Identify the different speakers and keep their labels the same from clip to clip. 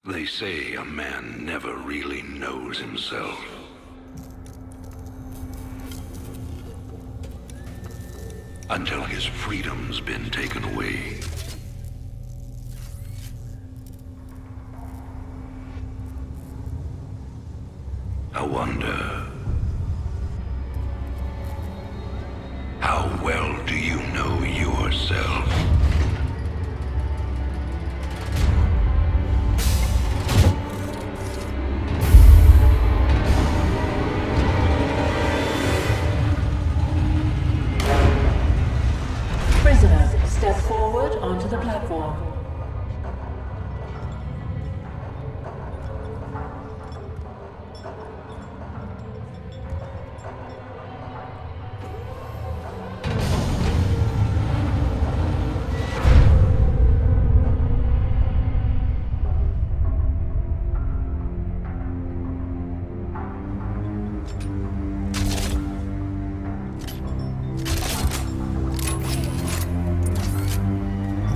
Speaker 1: They say a man never really knows himself. Until his freedom's been taken away. I wonder, how well do you know yourself?
Speaker 2: Prisoner, step forward onto the platform.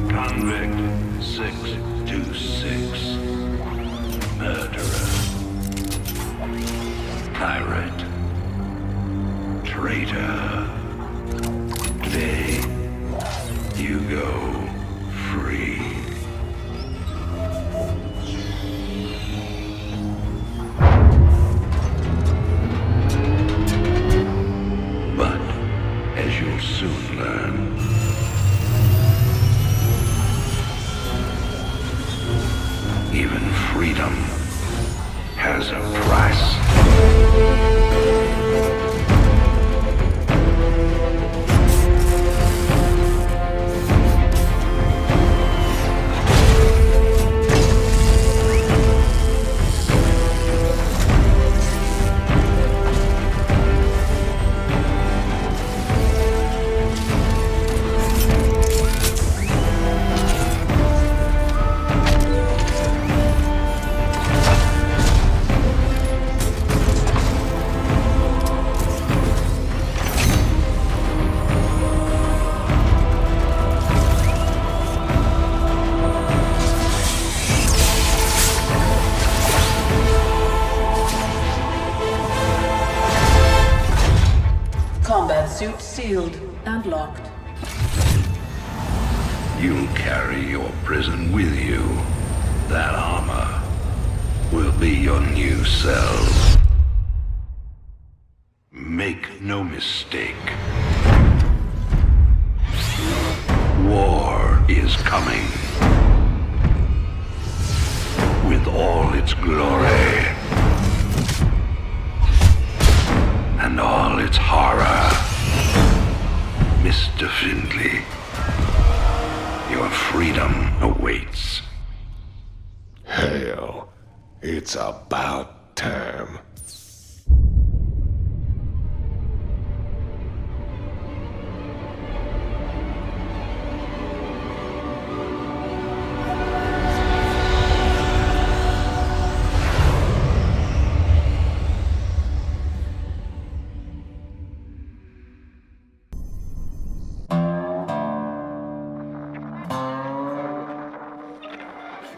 Speaker 1: Convict 626. Murderer. Pirate. Traitor. Today, you go free. But, as you'll soon learn, even freedom has a price.
Speaker 2: Combat suit sealed and locked.
Speaker 1: You'll carry your prison with you. That armor will be your new cell. Make no mistake. War is coming. With all its glory. And all its horror. Mr. Findley, your freedom awaits.
Speaker 3: Hell, it's about time.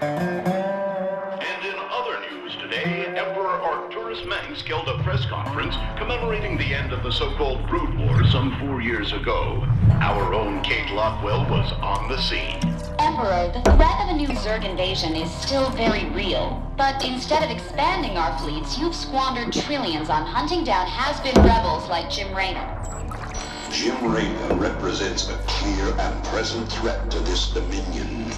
Speaker 4: And in other news today, Emperor Arcturus Mengsk held a press conference commemorating the end of the so-called Brood War some 4 years ago. Our own Kate Lockwell was on the scene.
Speaker 5: Emperor, the threat of a new Zerg invasion is still very real. But instead of expanding our fleets, you've squandered trillions on hunting down has-been rebels like Jim Raynor.
Speaker 6: Jim Raynor represents a clear and present threat to this dominion.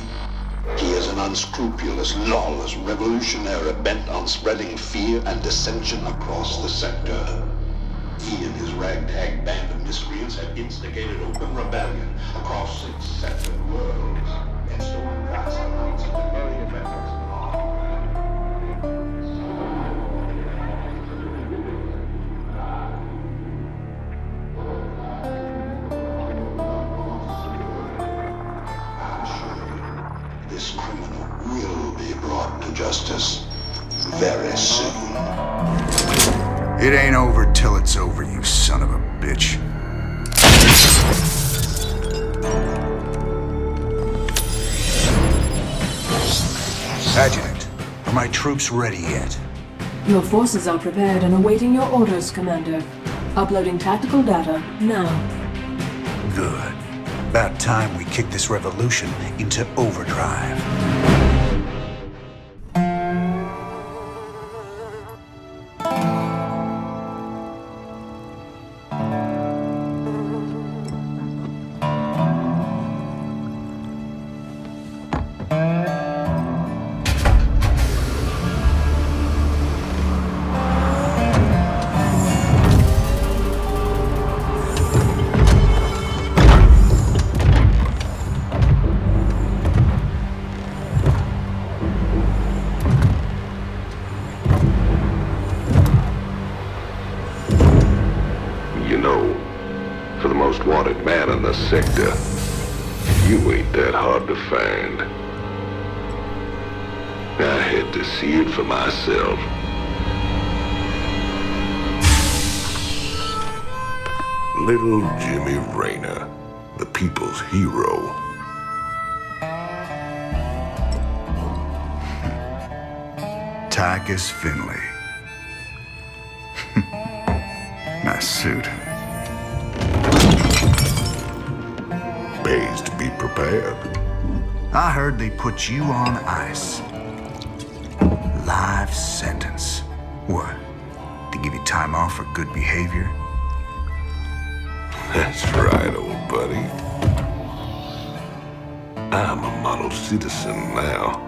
Speaker 6: He is an unscrupulous, lawless revolutionary bent on spreading fear and dissension across the sector. He and his ragtag band of miscreants have instigated open rebellion across 6 separate worlds and stolen vast amounts of the very efforts of law. This criminal will be brought to justice very soon.
Speaker 7: It ain't over till it's over, you son of a bitch. Adjutant, my troops ready yet?
Speaker 2: Your forces are prepared and awaiting your orders, Commander. Uploading tactical data now.
Speaker 7: Good. About time we kick this revolution into overdrive.
Speaker 3: You know, for the most wanted man in the sector, you ain't that hard to find. I had to see it for myself. Little Jimmy Rayner, the people's hero.
Speaker 7: Tychus Finley. Nice suit.
Speaker 3: Pays to be prepared.
Speaker 7: I heard they put you on ice. Life sentence. What? To give you time off for good behavior?
Speaker 3: That's right, old buddy. I'm a model citizen now.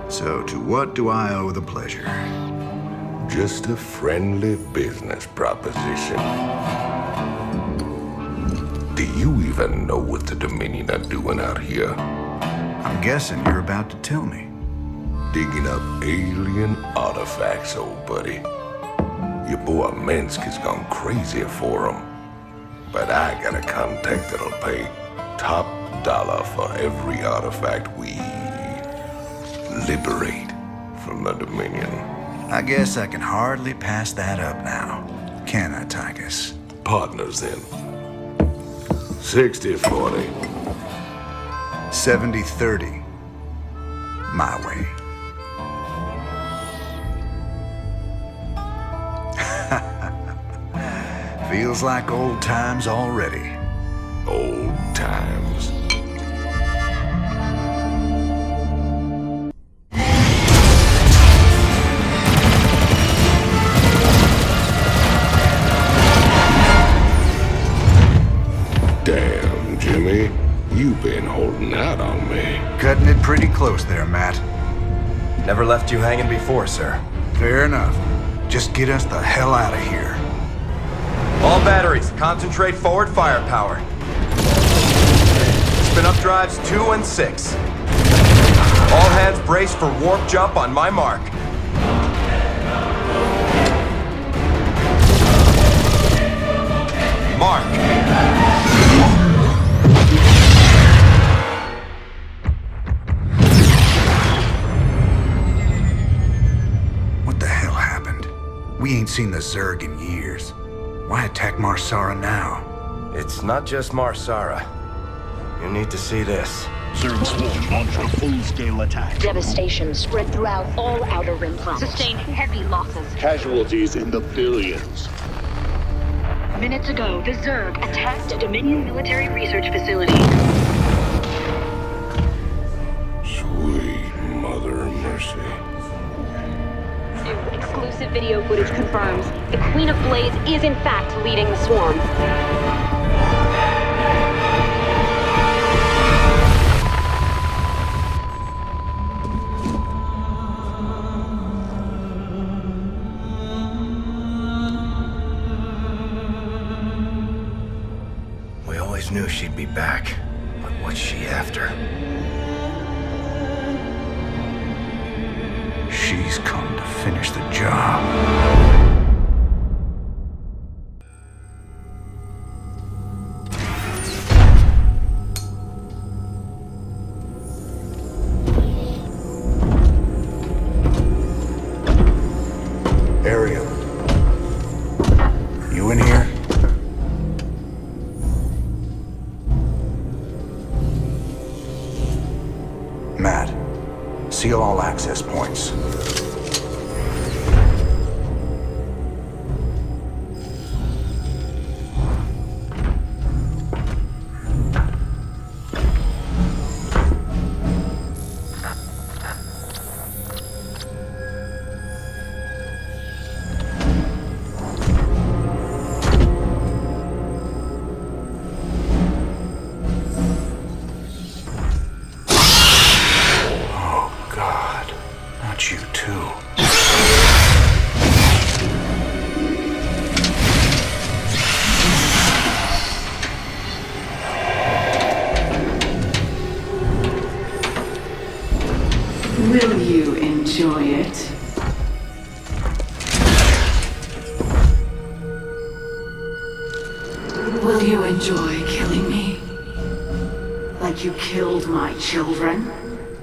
Speaker 7: So to what do I owe the pleasure?
Speaker 3: Just a friendly business proposition. Do you even know what the Dominion are doing out here?
Speaker 7: I'm guessing you're about to tell me.
Speaker 3: Digging up alien artifacts, old buddy. Your boy Minsk has gone crazy for them. But I got a contact that'll pay top dollar for every artifact we liberate from the Dominion.
Speaker 7: I guess I can hardly pass that up now. Can I, Tychus?
Speaker 3: Partners then. 60-40.
Speaker 7: 70-30. My way. Feels like old times already.
Speaker 3: Old times. Damn, Jimmy. You've been holding out on me.
Speaker 7: Cutting it pretty close there, Matt.
Speaker 8: Never left you hanging before, sir.
Speaker 7: Fair enough. Just get us the hell out of here.
Speaker 8: All batteries, concentrate forward firepower. Spin up drives 2 and 6. All hands brace for warp jump on my mark. Mark.
Speaker 7: What the hell happened? We ain't seen the Zerg in years. Why attack Marsara now?
Speaker 8: It's not just Marsara. You need to see this.
Speaker 9: Zerg Swarm launched a full-scale attack.
Speaker 10: Devastation spread throughout all Outer Rim planets. Sustained heavy losses.
Speaker 9: Casualties in the billions.
Speaker 10: Minutes ago, the Zerg attacked a Dominion military research facility.
Speaker 3: Sweet Mother of Mercy.
Speaker 10: Exclusive video footage confirms the Queen of Blades is in fact leading the swarm.
Speaker 8: We always knew she'd be back, but what's she after?
Speaker 7: She's come to finish the job. Ariel. You in here? Seal all access points. You too.
Speaker 2: Will you enjoy it? Will you enjoy killing me? Like you killed my children?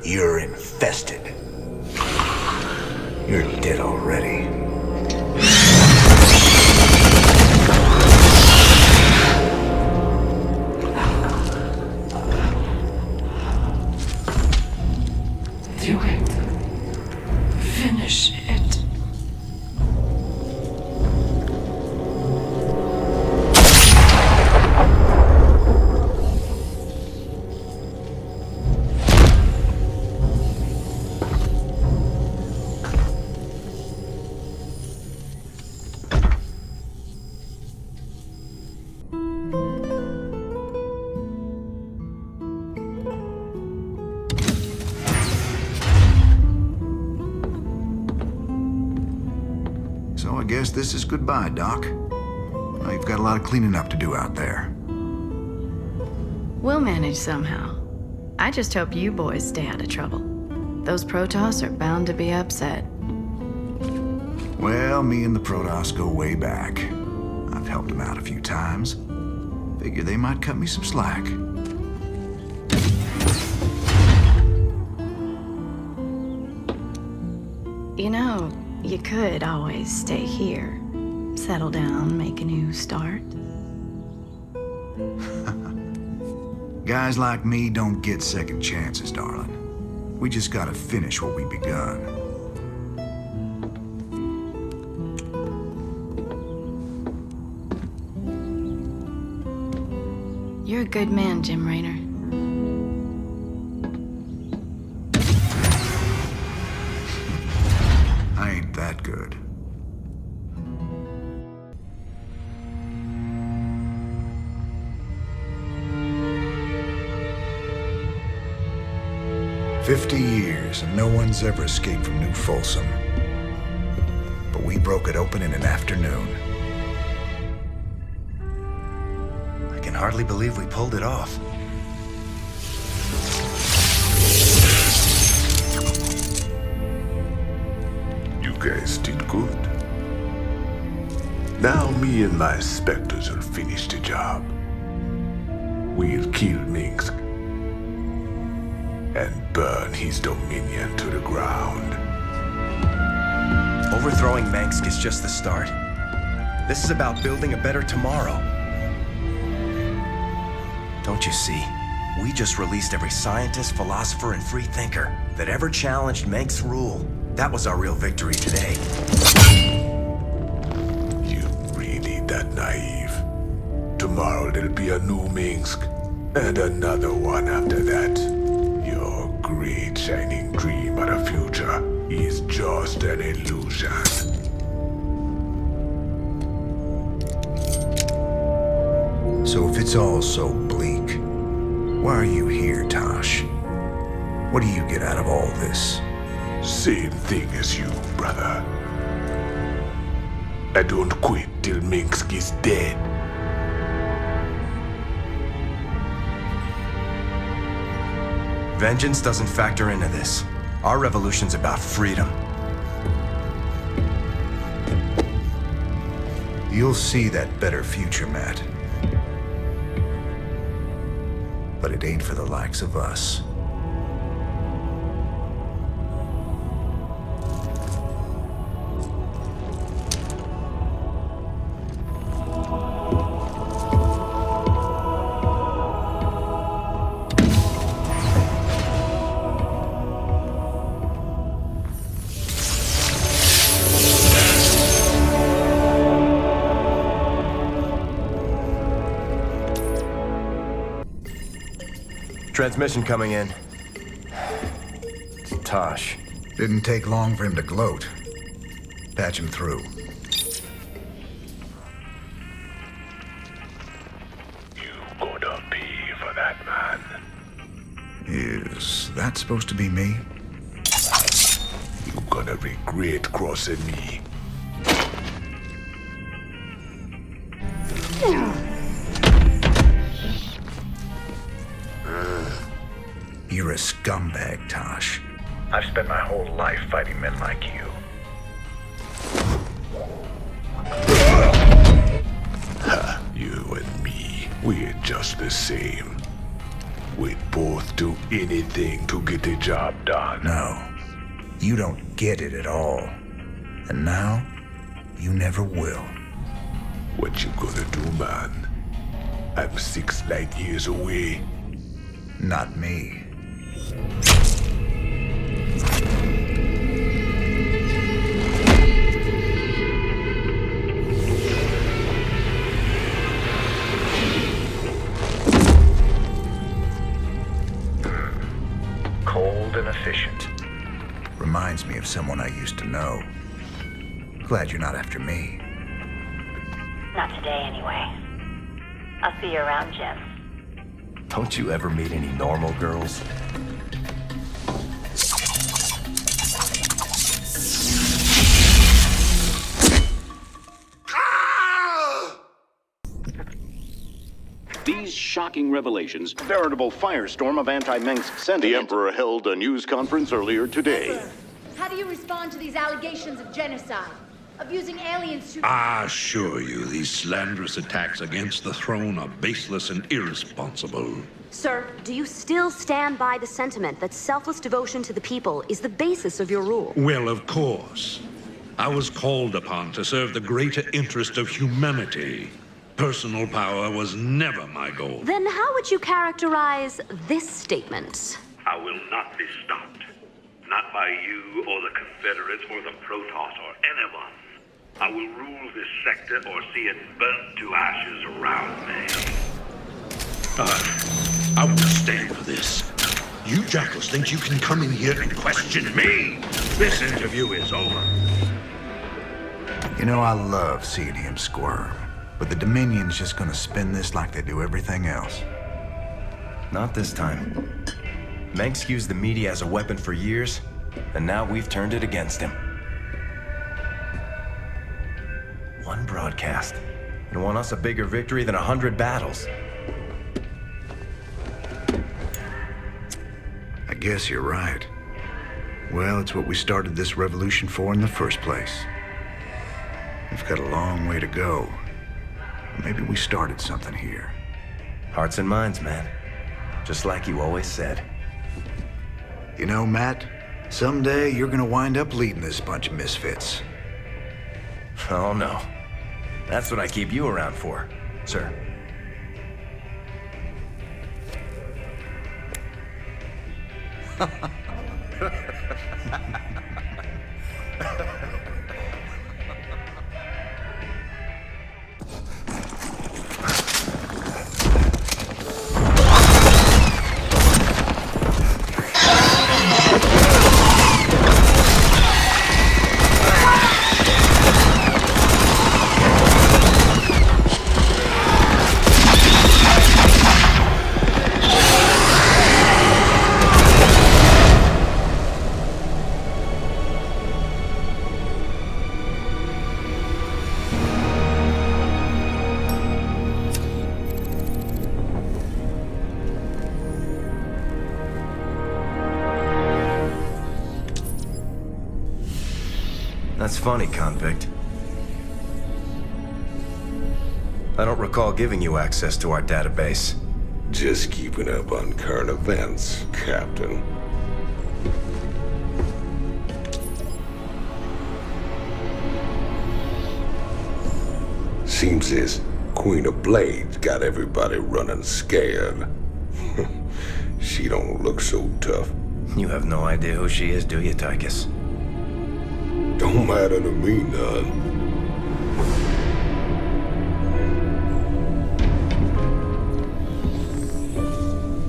Speaker 7: You're infested. You're dead already.
Speaker 2: Do it. Finish it.
Speaker 7: So I guess this is goodbye, Doc. Well, you've got a lot of cleaning up to do out there.
Speaker 11: We'll manage somehow. I just hope you boys stay out of trouble. Those Protoss are bound to be upset.
Speaker 7: Well, me and the Protoss go way back. I've helped them out a few times. Figure they might cut me some slack.
Speaker 11: You know, you could always stay here. Settle down, make a new start.
Speaker 7: Guys like me don't get second chances, darling. We just gotta finish what we begun.
Speaker 11: You're a good man, Jim Raynor.
Speaker 7: I ain't that good. "50 years and no one's ever escaped from New Folsom. But we broke it open in an afternoon.
Speaker 8: I can hardly believe we pulled it off.
Speaker 3: You guys did good. Now me and my Spectres will finish the job. We'll kill Minsk and burn his dominion to the ground.
Speaker 8: Overthrowing Mansk is just the start. This is about building a better tomorrow. Don't you see? We just released every scientist, philosopher, and free thinker that ever challenged Mansk's rule. That was our real victory today.
Speaker 3: You really that naive? Tomorrow there'll be a new Minsk, and another one after that. Your great shining dream of the future is just an illusion.
Speaker 7: So if it's all so bleak, why are you here, Tosh? What do you get out of all this?
Speaker 3: Same thing as you, brother. I don't quit till Minsk is dead.
Speaker 8: Vengeance doesn't factor into this. Our revolution's about freedom.
Speaker 7: You'll see that better future, Matt. But it ain't for the likes of us.
Speaker 8: Transmission coming in. It's Tosh.
Speaker 7: Didn't take long for him to gloat. Patch him through.
Speaker 3: You gonna pay for that, man.
Speaker 7: Is that supposed to be me?
Speaker 3: You gonna regret crossing me.
Speaker 7: You're a scumbag, Tosh.
Speaker 12: I've spent my whole life fighting men like you.
Speaker 3: You and me, we're just the same. We'd both do anything to get the job done.
Speaker 7: No, you don't get it at all. And now, you never will.
Speaker 3: What you gonna do, man? I'm 6 light years away.
Speaker 7: Not me.
Speaker 12: Cold and efficient.
Speaker 7: Reminds me of someone I used to know. Glad you're not after me.
Speaker 10: Not today, anyway. I'll see you around, Jim.
Speaker 8: Don't you ever meet any normal girls?
Speaker 4: These shocking revelations, veritable firestorm of anti-Mengsk sentiment. The Emperor held a news conference earlier today.
Speaker 13: How do you respond to these allegations of genocide? Of using aliens to...
Speaker 1: I assure you, these slanderous attacks against the throne are baseless and irresponsible.
Speaker 14: Sir, do you still stand by the sentiment that selfless devotion to the people is the basis of your rule?
Speaker 1: Well, of course. I was called upon to serve the greater interest of humanity. Personal power was never my goal.
Speaker 14: Then how would you characterize this statement?
Speaker 15: I will not be stopped. Not by you or the Confederates or the Protoss or anyone. I will rule this sector or see it burnt to ashes around me.
Speaker 1: I won't stand for this. You jackals think you can come in here and question me? This interview is over.
Speaker 7: You know, I love seeing him squirm. But the Dominion's just gonna spin this like they do everything else.
Speaker 8: Not this time. Mengsk used the media as a weapon for years, and now we've turned it against him. One broadcast. You won us a bigger victory than 100 battles.
Speaker 7: I guess you're right. Well, it's what we started this revolution for in the first place. We've got a long way to go. Maybe we started something here.
Speaker 8: Hearts and minds, man. Just like you always said.
Speaker 7: You know, Matt, someday you're gonna wind up leading this bunch of misfits.
Speaker 8: Oh, no. That's what I keep you around for, sir. That's funny, convict. I don't recall giving you access to our database.
Speaker 3: Just keeping up on current events, Captain. Seems this Queen of Blades got everybody running scared. She don't look so tough.
Speaker 8: You have no idea who she is, do you, Tychus?
Speaker 3: Don't matter to me none.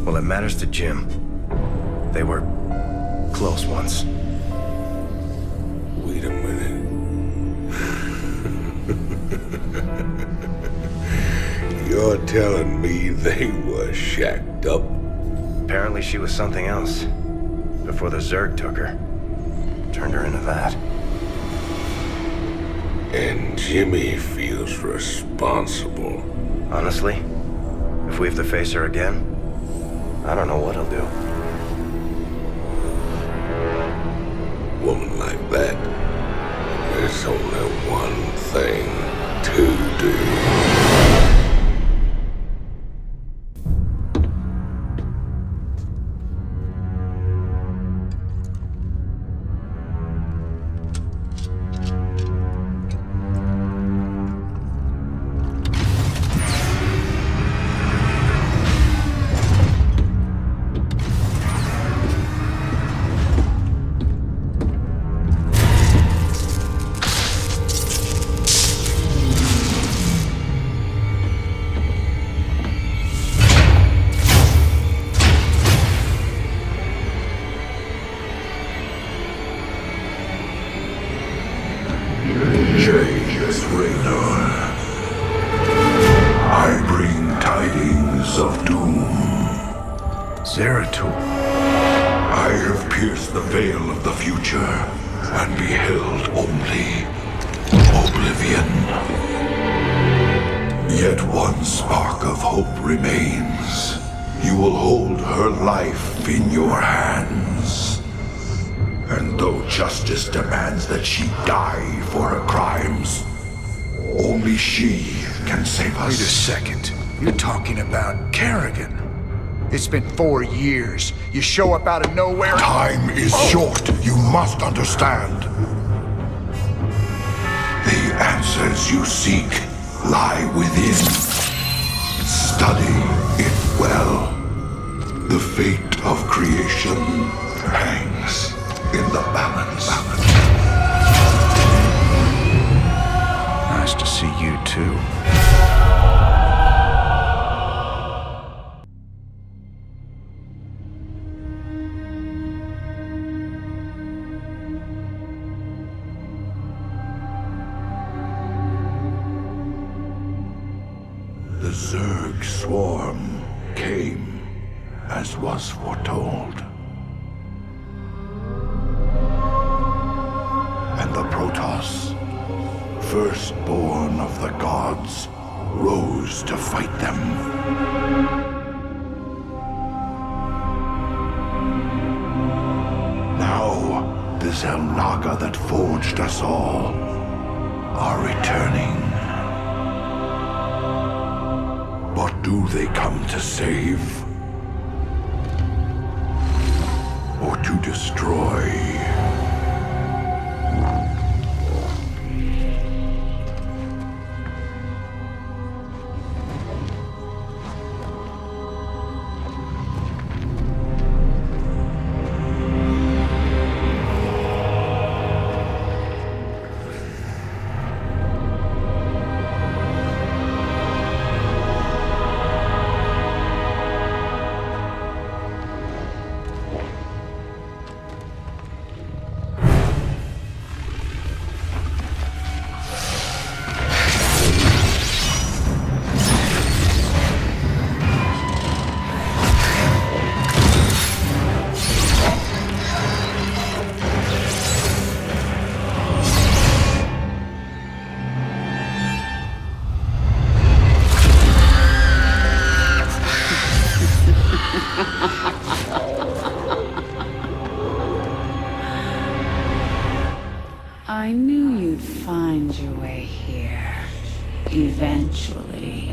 Speaker 8: Well, it matters to Jim. They were close once.
Speaker 3: Wait a minute. You're telling me they were shacked up?
Speaker 8: Apparently she was something else. Before the Zerg took her. Turned her into that.
Speaker 3: And Jimmy feels responsible.
Speaker 8: Honestly, if we have to face her again, I don't know what he'll do.
Speaker 3: Woman like that, there's only one thing to do.
Speaker 16: Demands that she die for her crimes. Only she can save us.
Speaker 7: Wait a second. You're talking about Kerrigan. It's been 4 years. You show up out of nowhere.
Speaker 16: Time is short. You must understand. The answers you seek lie within. Study it well. The fate of creation hangs in the balance.
Speaker 7: Nice to see you too.
Speaker 16: The Zerg swarm came as was foretold. And the Protoss, firstborn of the gods, rose to fight them. Now, the Xel'Naga that forged us all are returning. What do they come to save? Or to destroy?
Speaker 17: I knew you'd find your way here. Eventually.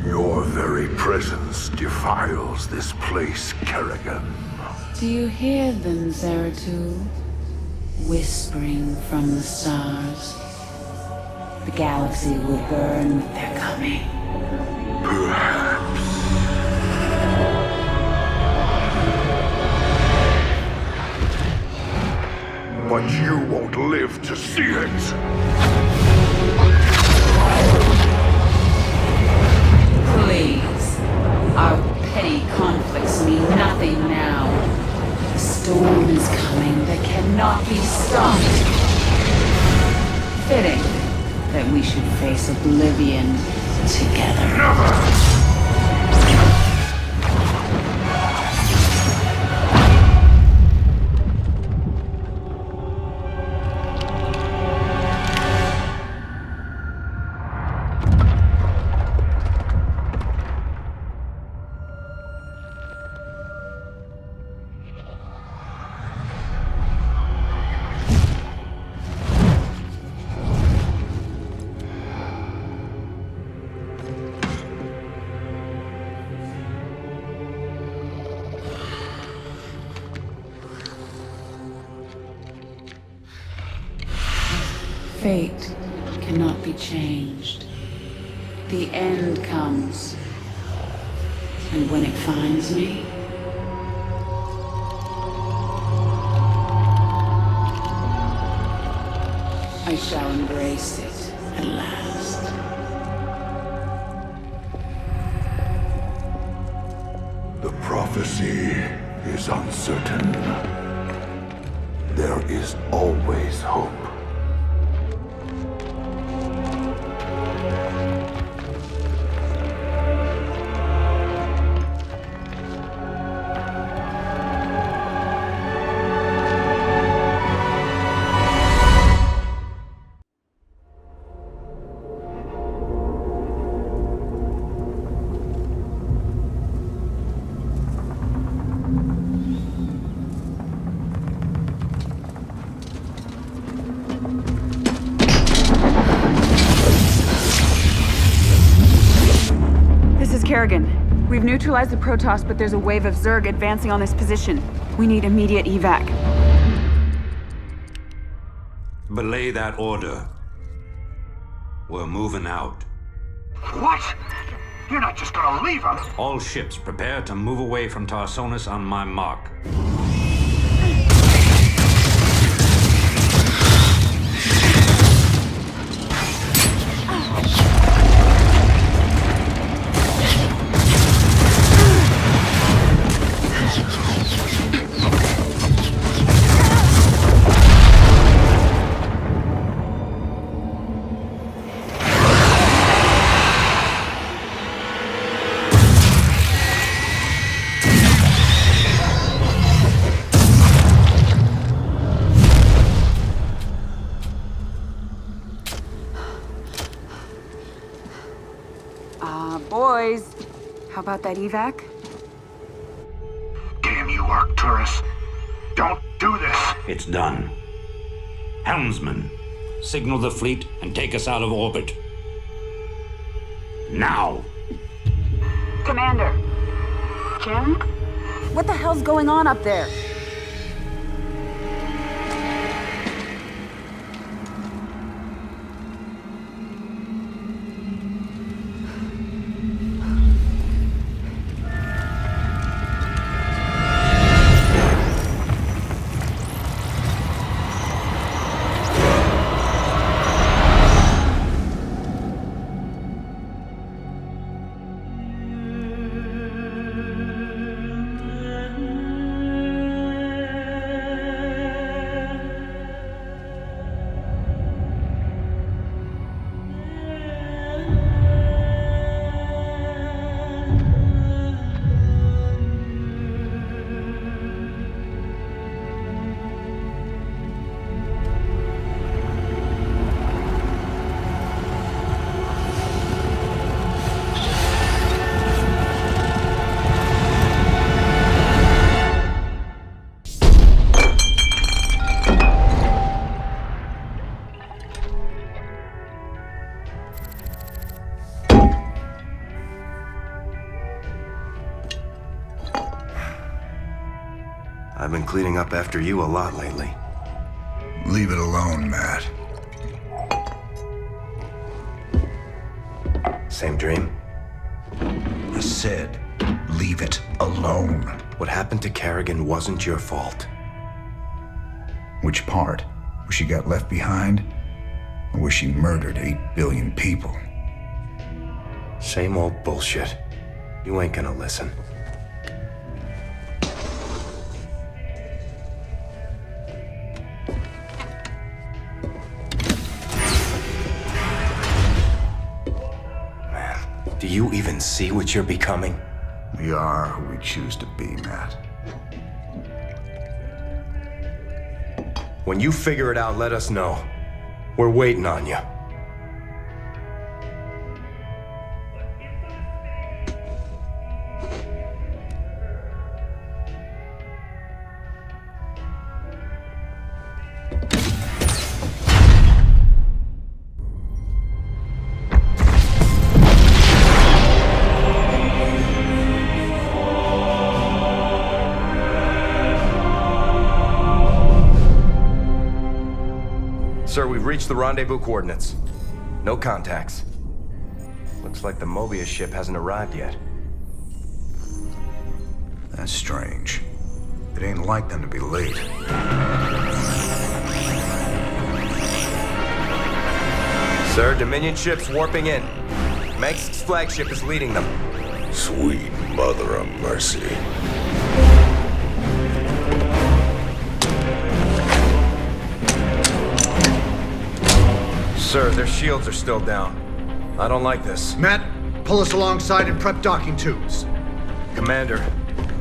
Speaker 16: Your very presence defiles this place, Kerrigan.
Speaker 17: Do you hear them, Zeratul? Whispering from the stars. The galaxy will burn with their coming.
Speaker 16: Perhaps. But you won't live to see it.
Speaker 17: Please. Our petty conflicts mean storm is coming that cannot be stopped. Fitting that we should face oblivion together.
Speaker 16: Never!
Speaker 17: Fate cannot be changed. The end comes. And when it finds me, I shall embrace it at last.
Speaker 16: The prophecy is uncertain. There is always hope.
Speaker 18: Kerrigan, we've neutralized the Protoss, but there's a wave of Zerg advancing on this position. We need immediate evac.
Speaker 1: Belay that order. We're moving out.
Speaker 9: What? You're not just gonna leave us?
Speaker 1: All ships prepare to move away from Tarsonis on my mark.
Speaker 18: Boys, how about that evac?
Speaker 9: Damn you, Arcturus. Don't do this.
Speaker 1: It's done. Helmsman, signal the fleet and take us out of orbit. Now!
Speaker 18: Commander. Jim? What the hell's going on up there?
Speaker 8: I've been cleaning up after you a lot lately.
Speaker 7: Leave it alone, Matt.
Speaker 8: Same dream?
Speaker 7: I said, leave it alone.
Speaker 8: What happened to Kerrigan wasn't your fault.
Speaker 7: Which part? Where she got left behind? Or where she murdered 8 billion people?
Speaker 8: Same old bullshit. You ain't gonna listen. you even see what you're becoming?
Speaker 7: We are who we choose to be, Matt.
Speaker 8: When you figure it out, let us know. We're waiting on you. Sir, we've reached the rendezvous coordinates. No contacts. Looks like the Mobius ship hasn't arrived yet.
Speaker 7: That's strange. It ain't like them to be late.
Speaker 8: Sir, Dominion ship's warping in. Mengsk's flagship is leading them.
Speaker 3: Sweet mother of mercy.
Speaker 8: Sir, their shields are still down. I don't like this.
Speaker 19: Matt, pull us alongside and prep docking tubes.
Speaker 8: Commander,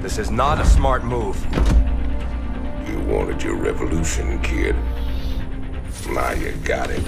Speaker 8: this is not a smart move.
Speaker 3: You wanted your revolution, kid. Now you got it.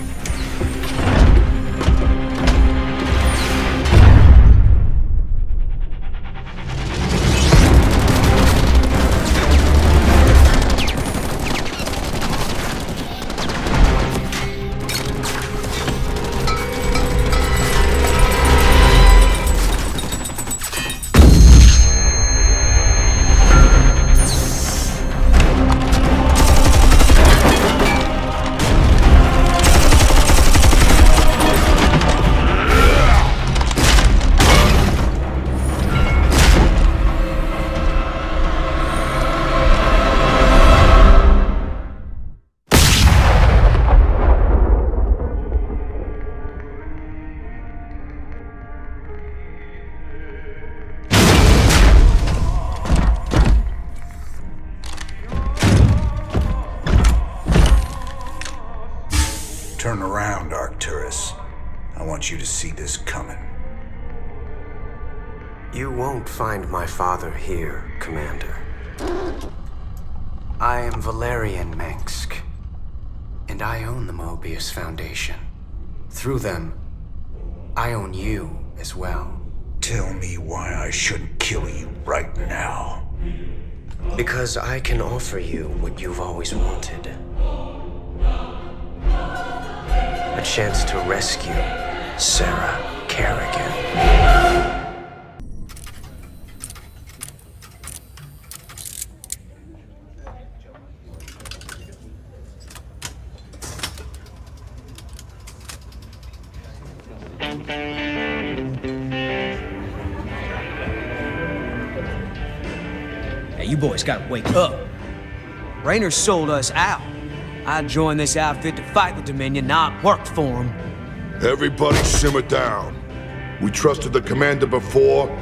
Speaker 7: Turn around, Arcturus. I want you to see this coming.
Speaker 20: You won't find my father here, Commander. I am Valerian Mengsk, and I own the Mobius Foundation. Through them, I own you as well.
Speaker 7: Tell me why I shouldn't kill you right now.
Speaker 20: Because I can offer you what you've always wanted. A chance to rescue Sarah Kerrigan.
Speaker 21: Hey, you boys gotta wake up. Raynor sold us out. I joined this outfit to fight the Dominion, not work for them.
Speaker 16: Everybody simmer down. We trusted the commander before.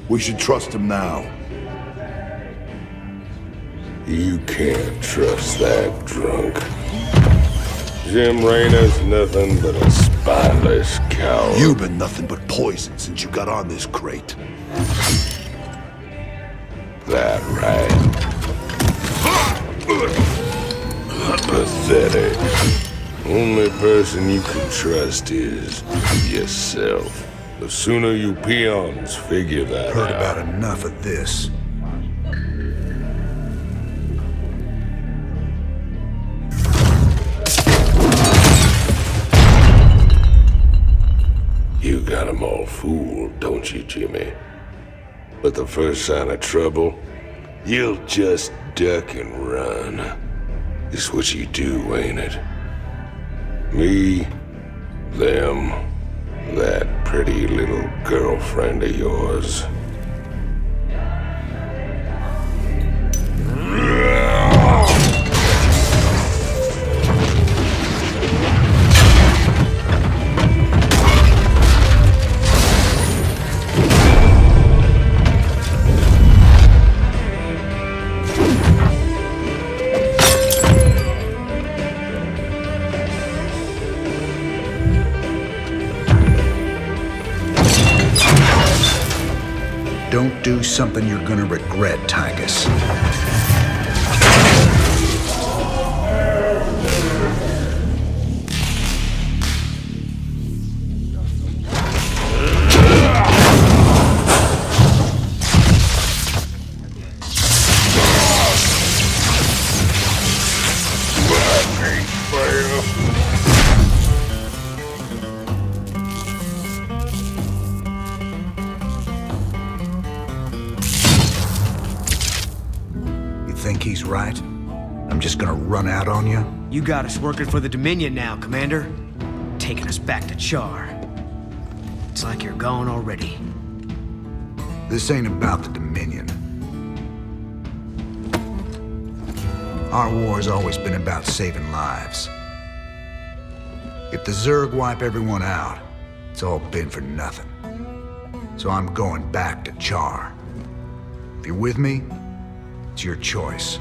Speaker 16: We should trust him now.
Speaker 3: You can't trust that drunk. Jim Raynor's nothing but a spineless coward.
Speaker 16: You've been nothing but poison since you got on this crate.
Speaker 3: That right. Pathetic. Only person you can trust is yourself. The sooner you peons figure that
Speaker 7: Heard
Speaker 3: out.
Speaker 7: about enough of this.
Speaker 3: You got 'em all fooled, don't you, Jimmy? But the first sign of trouble, you'll just duck and run. It's what you do, ain't it? Me, them, that pretty little girlfriend of yours.
Speaker 7: Don't do something you're gonna regret, Tygus. Think he's right? I'm just gonna run out on you?
Speaker 21: You got us working for the Dominion now, Commander. Taking us back to Char. It's like you're gone already.
Speaker 7: This ain't about the Dominion. Our war's always been about saving lives. If the Zerg wipe everyone out, it's all been for nothing. So I'm going back to Char. If you're with me, it's your choice.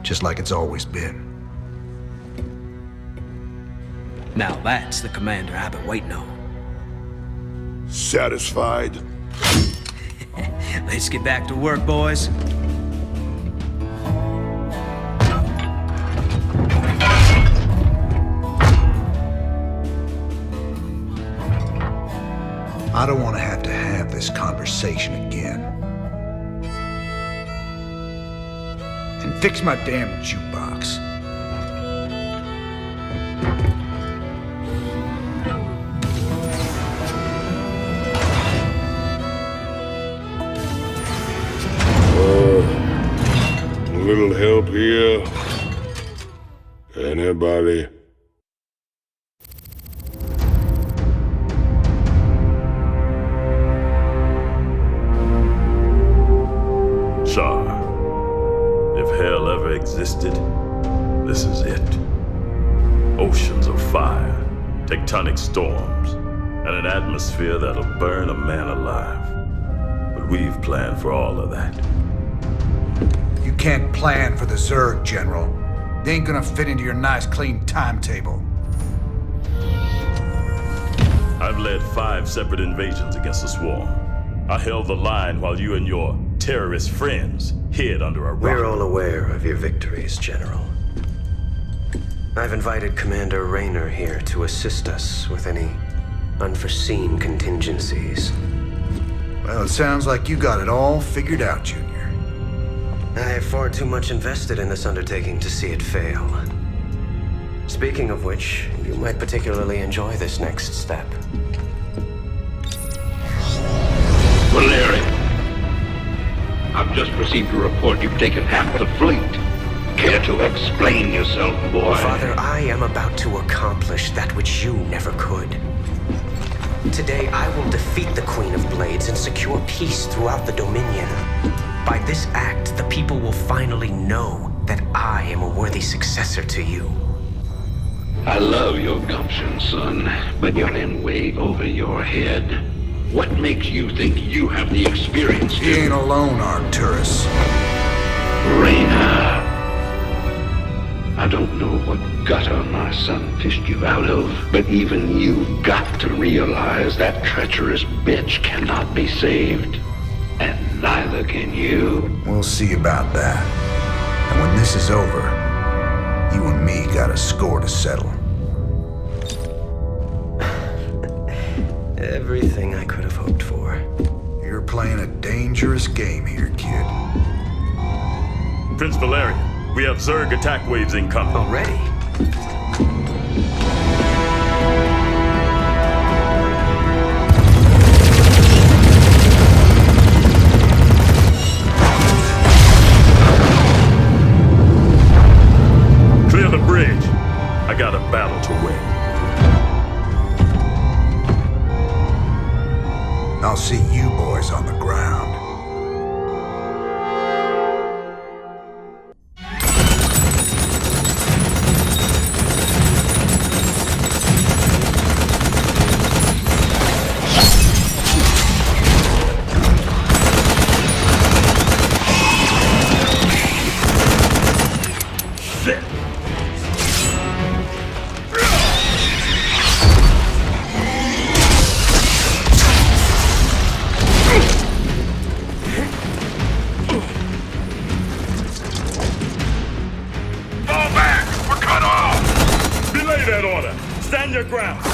Speaker 7: Just like it's always been.
Speaker 21: Now that's the commander I've been waiting on.
Speaker 16: Satisfied?
Speaker 21: Let's get back to work, boys.
Speaker 7: I don't want to have this conversation again. And fix my damn jukebox.
Speaker 16: A little help here? Anybody?
Speaker 5: Char. If hell ever existed, this is it. Oceans of fire, tectonic storms, and an atmosphere that'll burn a man alive. But we've planned for all of that.
Speaker 7: You can't plan for the Zerg, General. They ain't gonna fit into your nice, clean timetable.
Speaker 5: I've led 5 separate invasions against the Swarm. I held the line while you and your terrorist friends hid under a rock.
Speaker 8: We're all aware of your victories, General. I've invited Commander Raynor here to assist us with any unforeseen contingencies.
Speaker 7: Well, it sounds like you got it all figured out, Junior.
Speaker 8: I have far too much invested in this undertaking to see it fail. Speaking of which, you might particularly enjoy this next step.
Speaker 4: Valerian, I've just received a report you've taken half the fleet. Care to explain yourself, boy?
Speaker 8: Father, I am about to accomplish that which you never could. Today, I will defeat the Queen of Blades and secure peace throughout the Dominion. By this act, the people will finally know that I am a worthy successor to you.
Speaker 4: I love your gumption, son, but you're in way over your head. What makes you think you have the experience to...
Speaker 7: He ain't alone, Arcturus.
Speaker 4: Raynor. I don't know what gutter my son fished you out of, but even you've got to realize that treacherous bitch cannot be saved. And neither can you.
Speaker 7: We'll see about that. And when this is over, you and me got a score to settle.
Speaker 8: Everything I could have hoped for.
Speaker 7: You're playing a dangerous game here, kid.
Speaker 5: Prince Valerian, we have Zerg attack waves incoming.
Speaker 8: Already?
Speaker 5: Clear the bridge. I got a battle to win.
Speaker 7: I'll see you boys on the ground.
Speaker 5: stand your ground.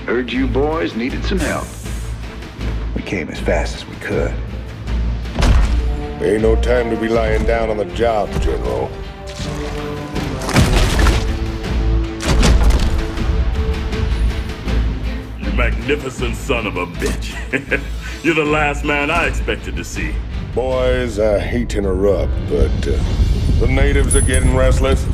Speaker 16: Heard you boys needed some help.
Speaker 7: We came as fast as we could.
Speaker 3: Ain't no time to be lying down on the job, General.
Speaker 5: You magnificent son of a bitch. You're the last man I expected to see.
Speaker 3: Boys, I hate to interrupt, but the natives are getting restless.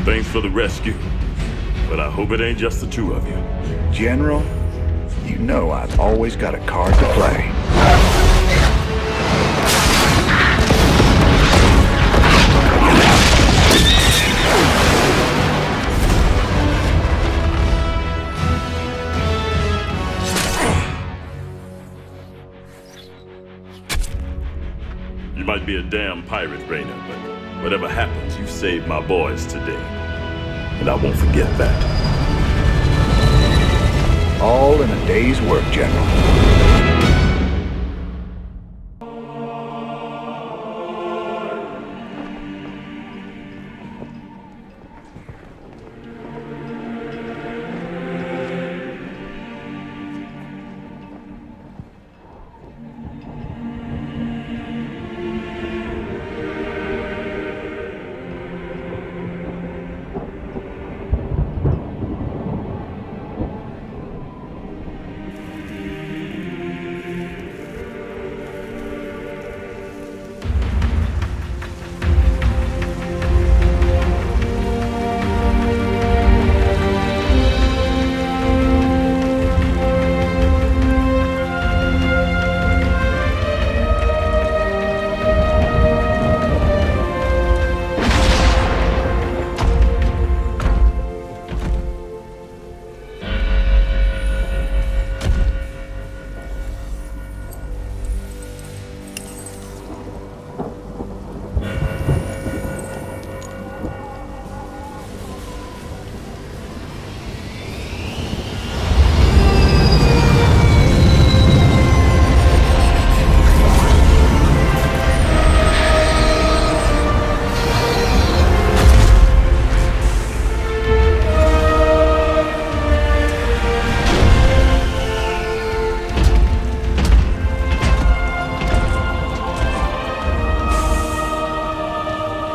Speaker 5: Thanks for the rescue, but I hope it ain't just the two of you.
Speaker 7: General, you know I've always got a card to play.
Speaker 5: You might be a damn pirate, Raynor, but whatever happens, you saved my boys today. And I won't forget that.
Speaker 7: All in a day's work, General.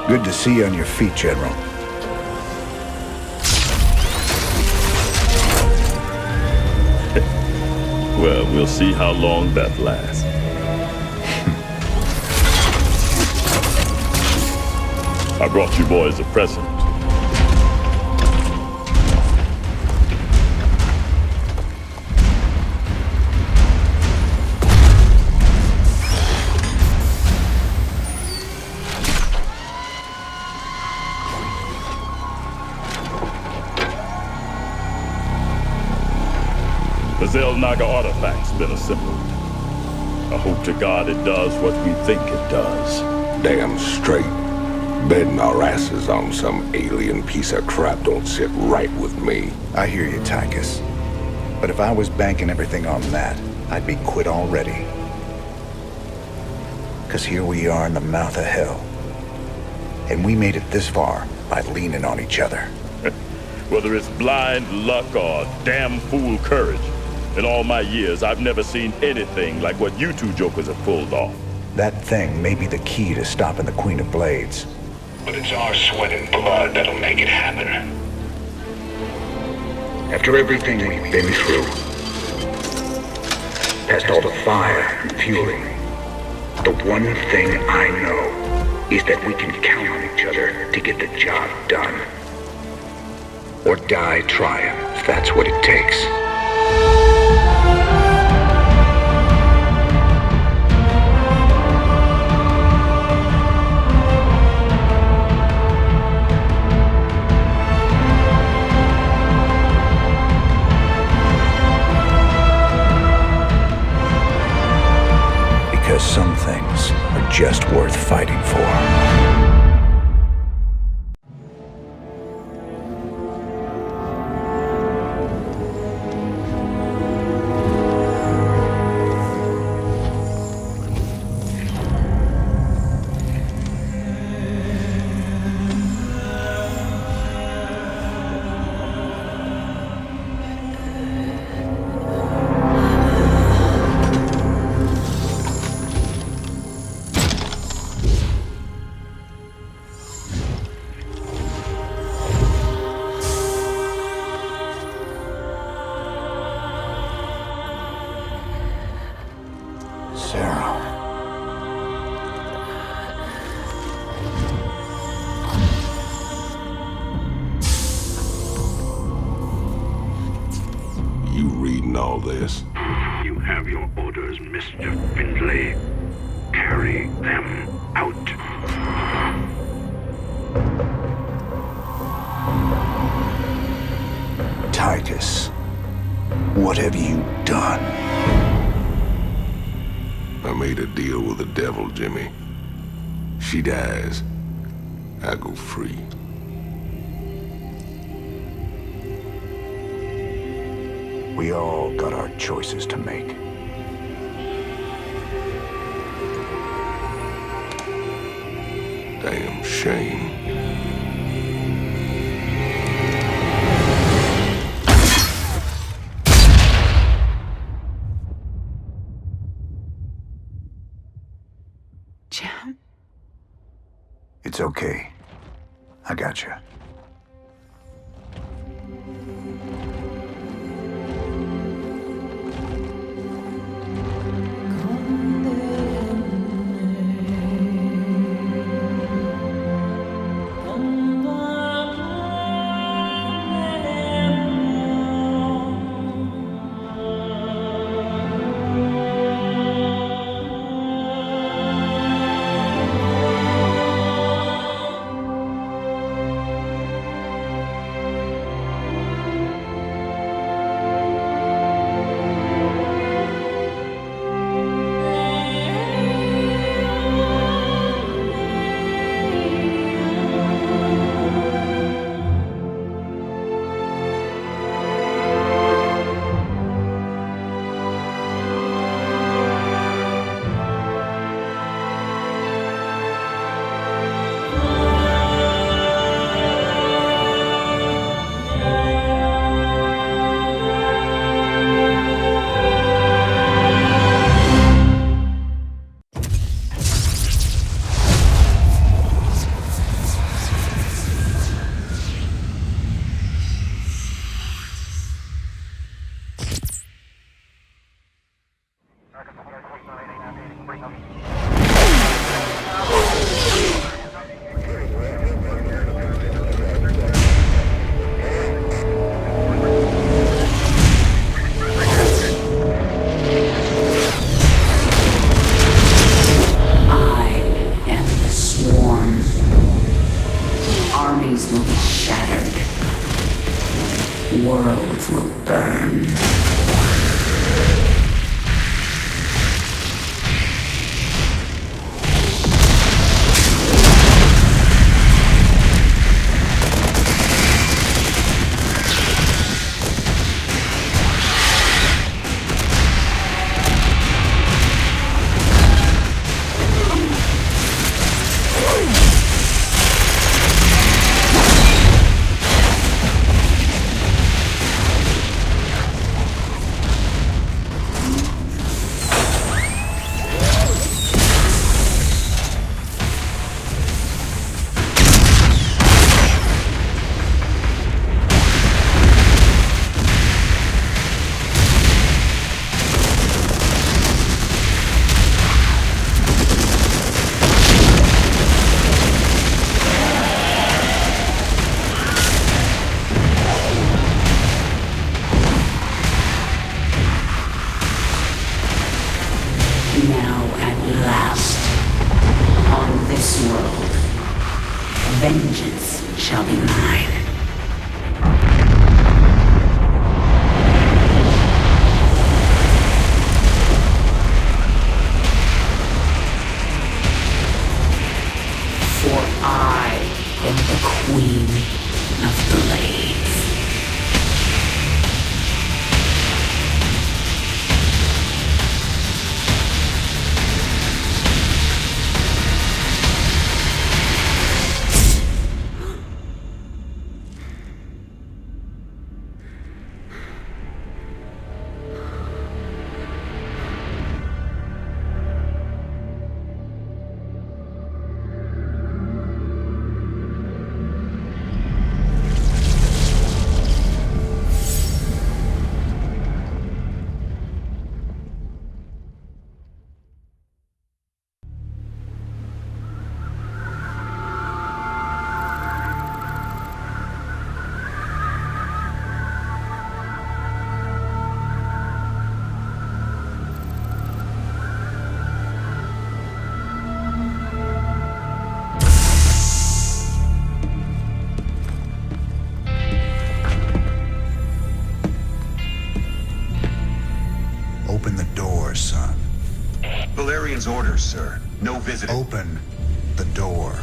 Speaker 7: Good to see you on your feet, General.
Speaker 5: Well, we'll see how long that lasts. I brought you boys a present. The Zelnaga artifact's been assembled. I hope to God it does what we think it does.
Speaker 3: Damn straight. Betting our asses on some alien piece of crap don't sit right with me.
Speaker 7: I hear you, Tychus. But if I was banking everything on that, I'd be quit already. 'Cause here we are in the mouth of hell. And we made it this far by leaning on each other.
Speaker 5: Whether it's blind luck or damn fool courage, in all my years, I've never seen anything like what you two jokers have pulled off.
Speaker 7: That thing may be the key to stopping the Queen of Blades.
Speaker 16: But it's our sweat and blood that'll make it happen. After everything we've been through, past all the fire and fury, the one thing I know is that we can count on each other to get the job done. Or die trying, if that's what it takes. Because some things are just worth fighting for.
Speaker 3: You reading all this?
Speaker 15: You have your orders, Mr. Findlay. Carry them out.
Speaker 16: Titus, what have you done?
Speaker 3: I made a deal with the devil, Jimmy. She dies, I go free.
Speaker 16: We all got our choices to make.
Speaker 3: Damn shame.
Speaker 18: Jim?
Speaker 16: It's okay. I got you.
Speaker 17: Armies will be shattered. Worlds will burn. at last. On this world, vengeance shall be mine. For I am the Queen of Blades.
Speaker 7: Open the door, son.
Speaker 6: Valerian's orders, sir. No visiting.
Speaker 7: Open the door.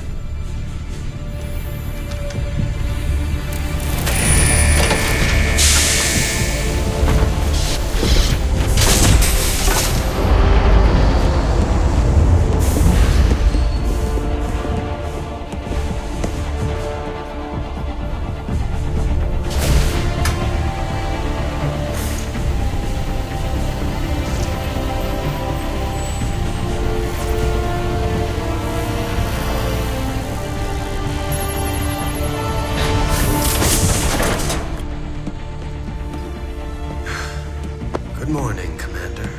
Speaker 8: Good morning, Commander.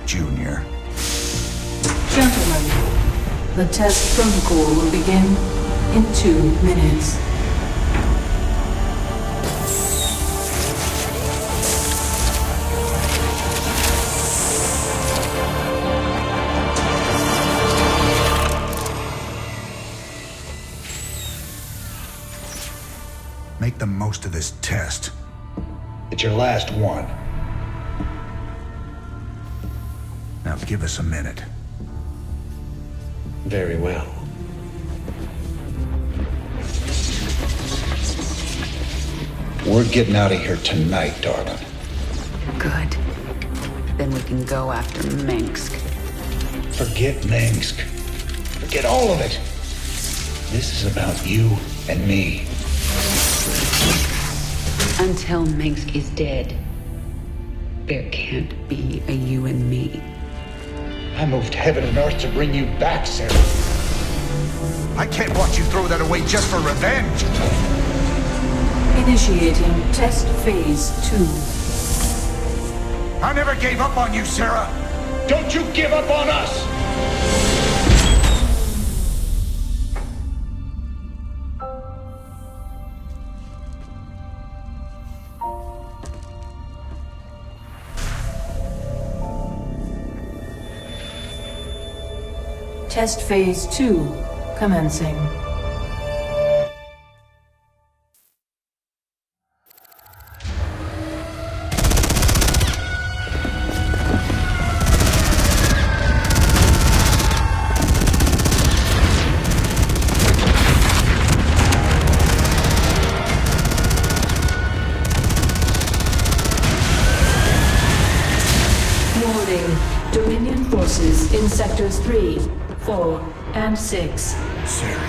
Speaker 7: Junior.
Speaker 2: Gentlemen, the test protocol will begin in 2 minutes.
Speaker 7: Make the most of this test. It's your last one. Now give us a minute.
Speaker 8: Very well.
Speaker 7: We're getting out of here tonight, darling.
Speaker 17: Good. Then we can go after Minsk.
Speaker 7: Forget Minsk. Forget all of it. This is about you and me.
Speaker 17: Until Minsk is dead, there can't be a you and me.
Speaker 7: I moved heaven and earth to bring you back, Sarah. I can't watch you throw that away just for revenge.
Speaker 2: Initiating test phase 2.
Speaker 7: I never gave up on you, Sarah. Don't you give up on us.
Speaker 2: Test phase 2 commencing. Warning, Dominion forces in sectors 3, 4, and 6.
Speaker 7: Sarah.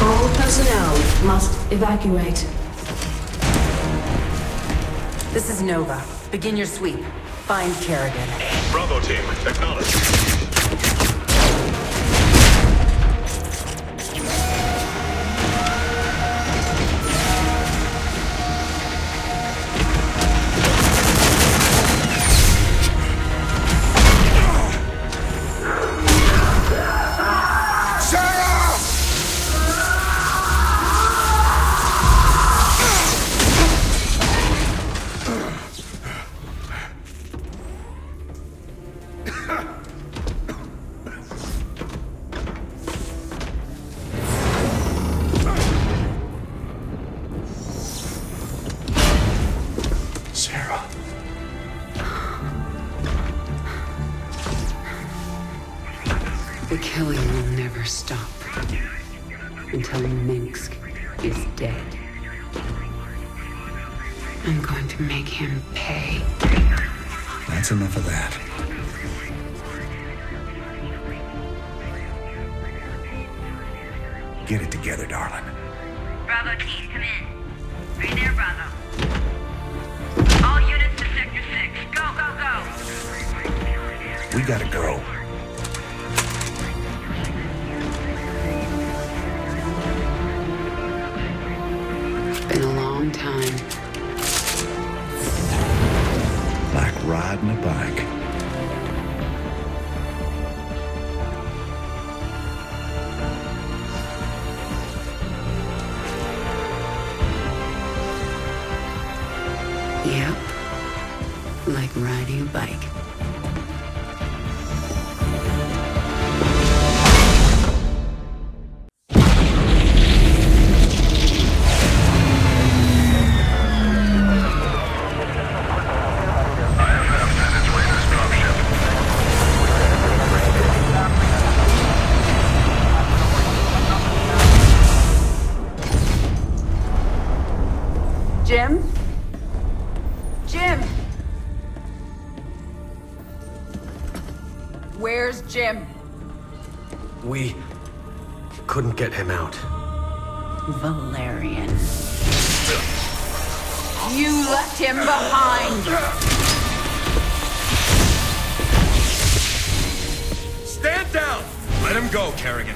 Speaker 2: All personnel must evacuate.
Speaker 22: This is Nova. Begin your sweep. Find Kerrigan.
Speaker 6: Bravo team, acknowledge.
Speaker 17: The killing will never stop until Minsk is dead. I'm going to make him pay.
Speaker 7: That's enough of that. Get it together, darling.
Speaker 10: Bravo team, come in. Are you there, Bravo? All units to Sector 6. Go, go, go!
Speaker 7: We gotta go.
Speaker 17: It's been a long time.
Speaker 7: Like riding a bike.
Speaker 17: Yep. Like riding a bike.
Speaker 18: Jim? Jim! Where's Jim?
Speaker 8: We couldn't get him out.
Speaker 17: Valerian.
Speaker 18: You left him behind!
Speaker 11: Stand down! Let him go, Kerrigan.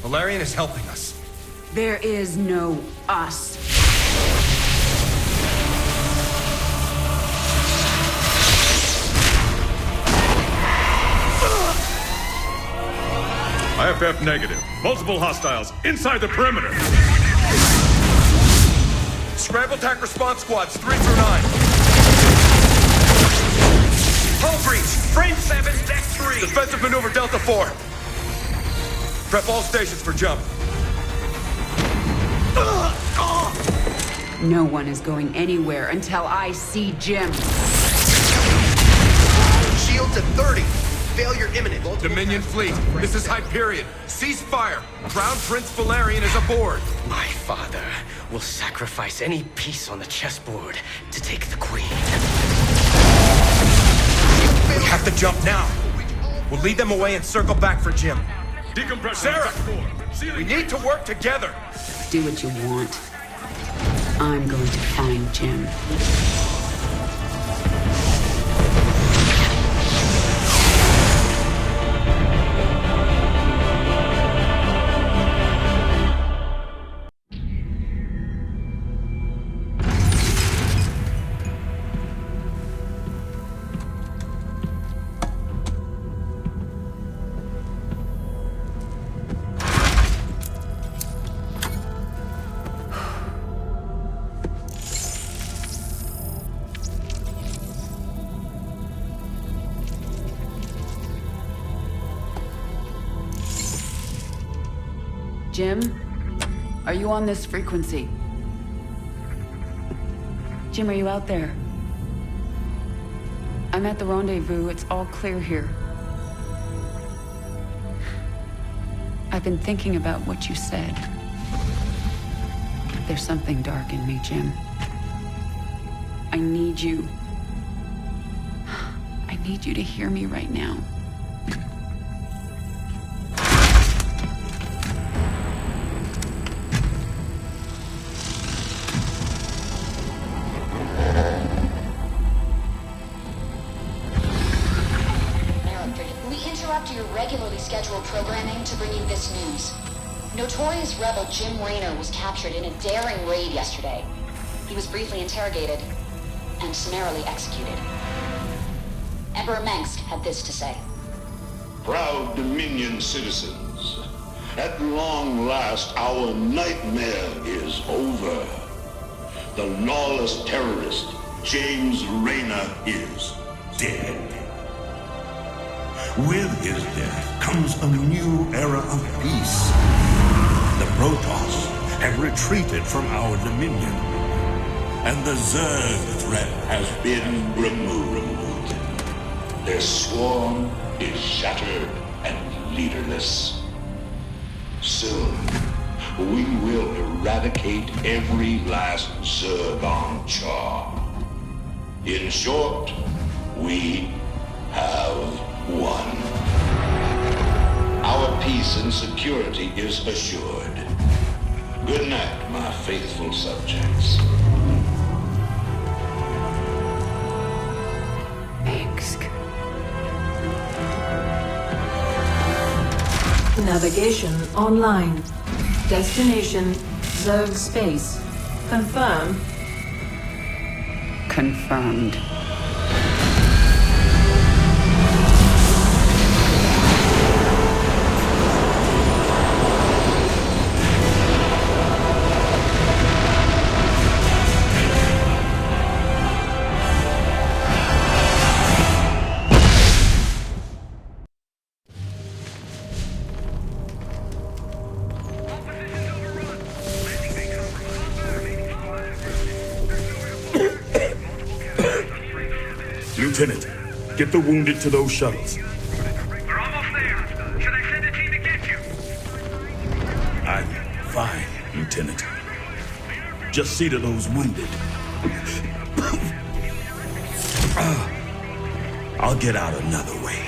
Speaker 11: Valerian is helping us.
Speaker 18: There is no us.
Speaker 5: IFF negative. Multiple hostiles inside the perimeter.
Speaker 11: Scramble attack response squads 3 through 9. Hull breach. Frame 7, deck 3. Defensive maneuver Delta 4. Prep all stations for jump.
Speaker 18: No one is going anywhere until I see Jim.
Speaker 11: Shields at 30. Failure imminent. Dominion fleet, this is Hyperion. Cease fire. Crown Prince Valerian is aboard.
Speaker 8: My father will sacrifice any piece on the chessboard to take the queen.
Speaker 11: We have to jump now. We'll lead them away and circle back for Jim.
Speaker 5: Decompression.
Speaker 11: Sarah, we need to work together.
Speaker 17: Do what you want. I'm going to find Jim.
Speaker 18: Jim? Are you on this frequency? Jim, are you out there? I'm at the rendezvous. It's all clear here. I've been thinking about what you said. There's something dark in me, Jim. I need you. I need you to hear me right now.
Speaker 10: Your regularly scheduled programming to bring you this news. Notorious rebel Jim Raynor was captured in a daring raid yesterday. He was briefly interrogated and summarily executed. Emperor Mengsk had this to say.
Speaker 4: Proud Dominion citizens, at long last our nightmare is over. The lawless terrorist James Raynor is dead.
Speaker 16: With his death comes a new era of peace. The Protoss have retreated from our dominion, and the Zerg
Speaker 4: threat has been removed. Their swarm is shattered
Speaker 16: and leaderless. Soon, we will eradicate every last Zerg on Char. In short, we have won. Our peace and security is assured. Good night, my faithful subjects.
Speaker 2: Navigation online. Destination Zerg space. Confirm.
Speaker 22: Confirmed.
Speaker 5: Lieutenant, get the wounded to those shuttles.
Speaker 15: We're almost there. Should I send a team to get you?
Speaker 5: I'm fine, Lieutenant. Just see to those wounded. I'll get out another way.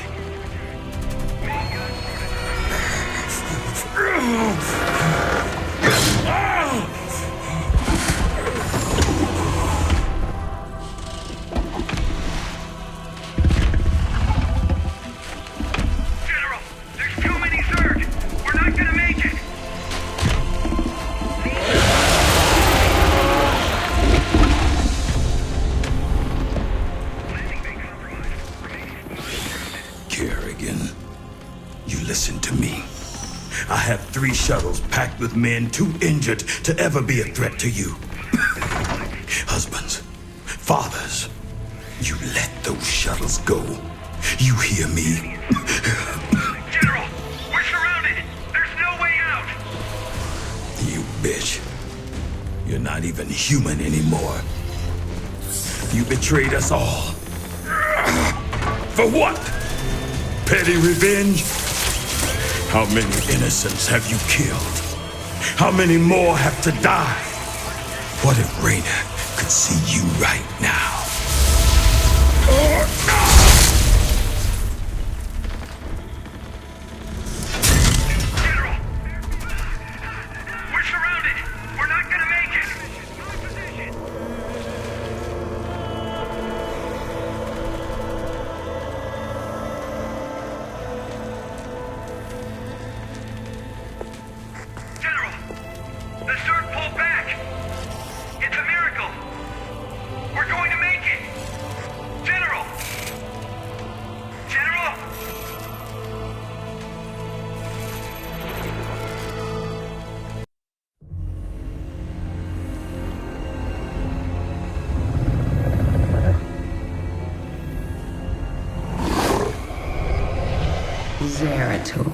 Speaker 5: I have 3 shuttles packed with men too injured to ever be a threat to you. Husbands, fathers, you let those shuttles go. You hear me?
Speaker 15: General, we're surrounded. There's no way out.
Speaker 5: You bitch. You're not even human anymore. You betrayed us all. For what? Petty revenge? How many innocents have you killed? How many more have to die? What if Raynor could see you right now?
Speaker 15: General, we're surrounded. We're not gonna make it. The Zerg pulled back! It's a miracle! We're going to make it! General! General!
Speaker 22: Zeratul.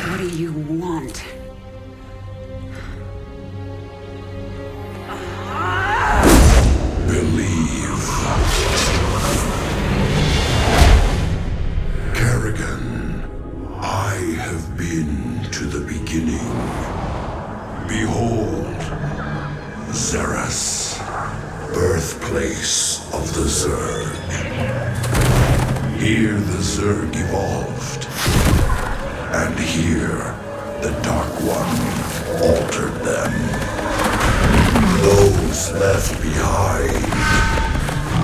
Speaker 22: What do you want?
Speaker 16: Believe. Kerrigan, I have been to the beginning. Behold, Xeras, birthplace of the Zerg. Here the Zerg evolved. And here, the Dark One altered them. Those left behind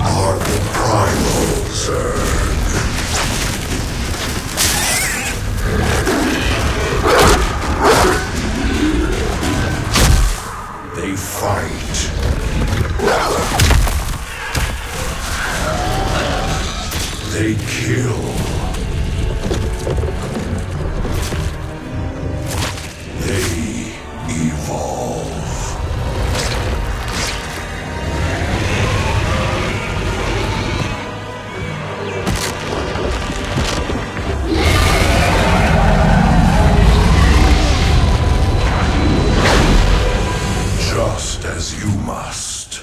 Speaker 16: are the primal Zerg. They fight. They kill. They evolve. Just as you must,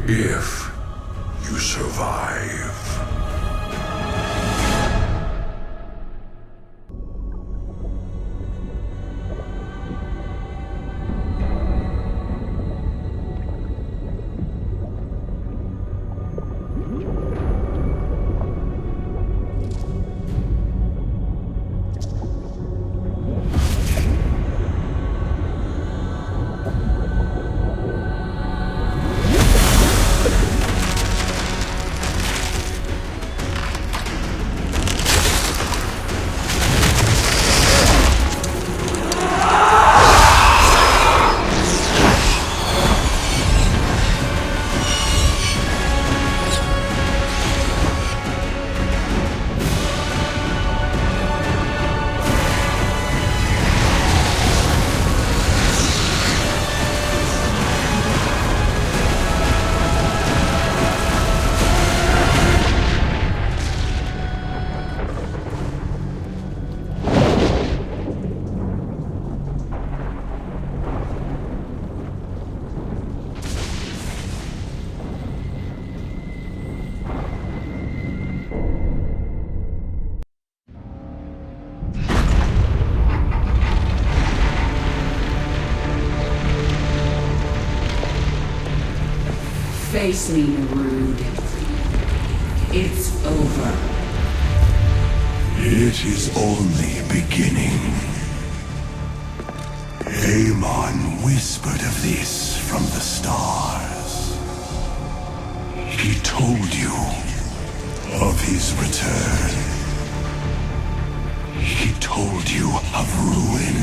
Speaker 16: if you survive.
Speaker 17: Face me, Rude. It's over.
Speaker 16: It is only beginning. Amon whispered of this from the stars. He told you of his return. He told you of ruin,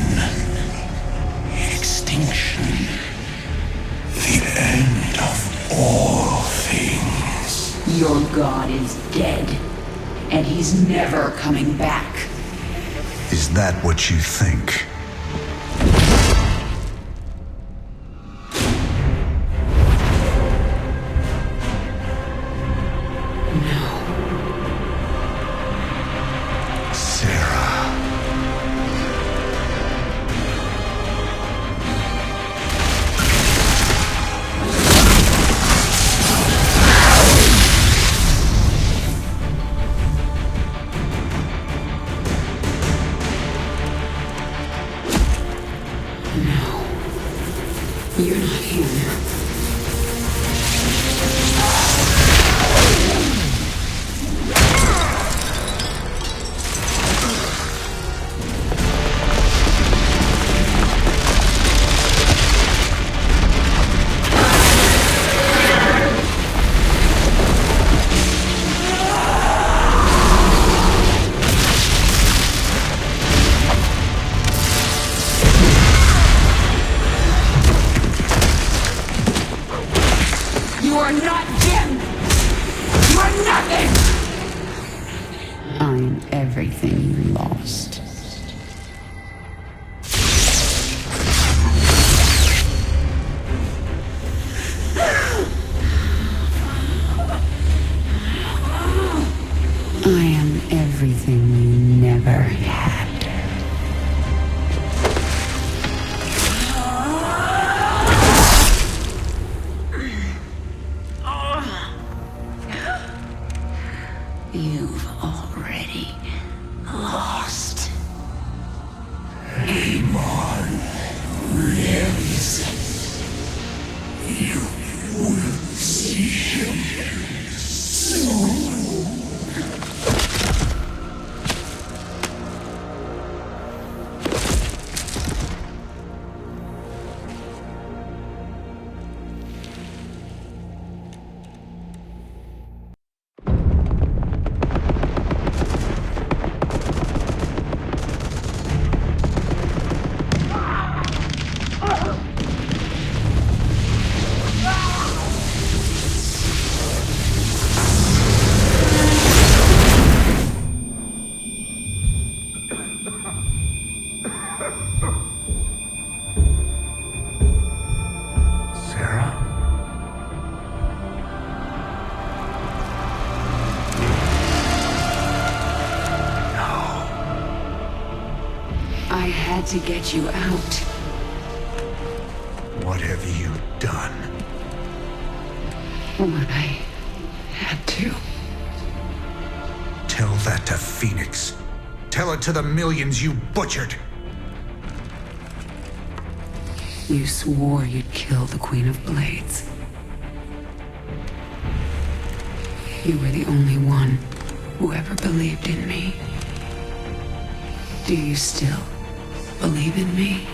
Speaker 16: extinction, the end of all things.
Speaker 17: Your god is dead, and he's never coming back.
Speaker 7: Is that what you think?
Speaker 17: You're not here. You are not Jim! You are nothing! I'm everything you lost. I am everything you never had. You've already lost.
Speaker 16: Amon lives. You will see him soon.
Speaker 17: had to get you out.
Speaker 7: What have you done?
Speaker 17: What I had to.
Speaker 7: Tell that to Phoenix. Tell it to the millions you butchered.
Speaker 17: You swore you'd kill the Queen of Blades. You were the only one who ever believed in me. Do you still believe in me?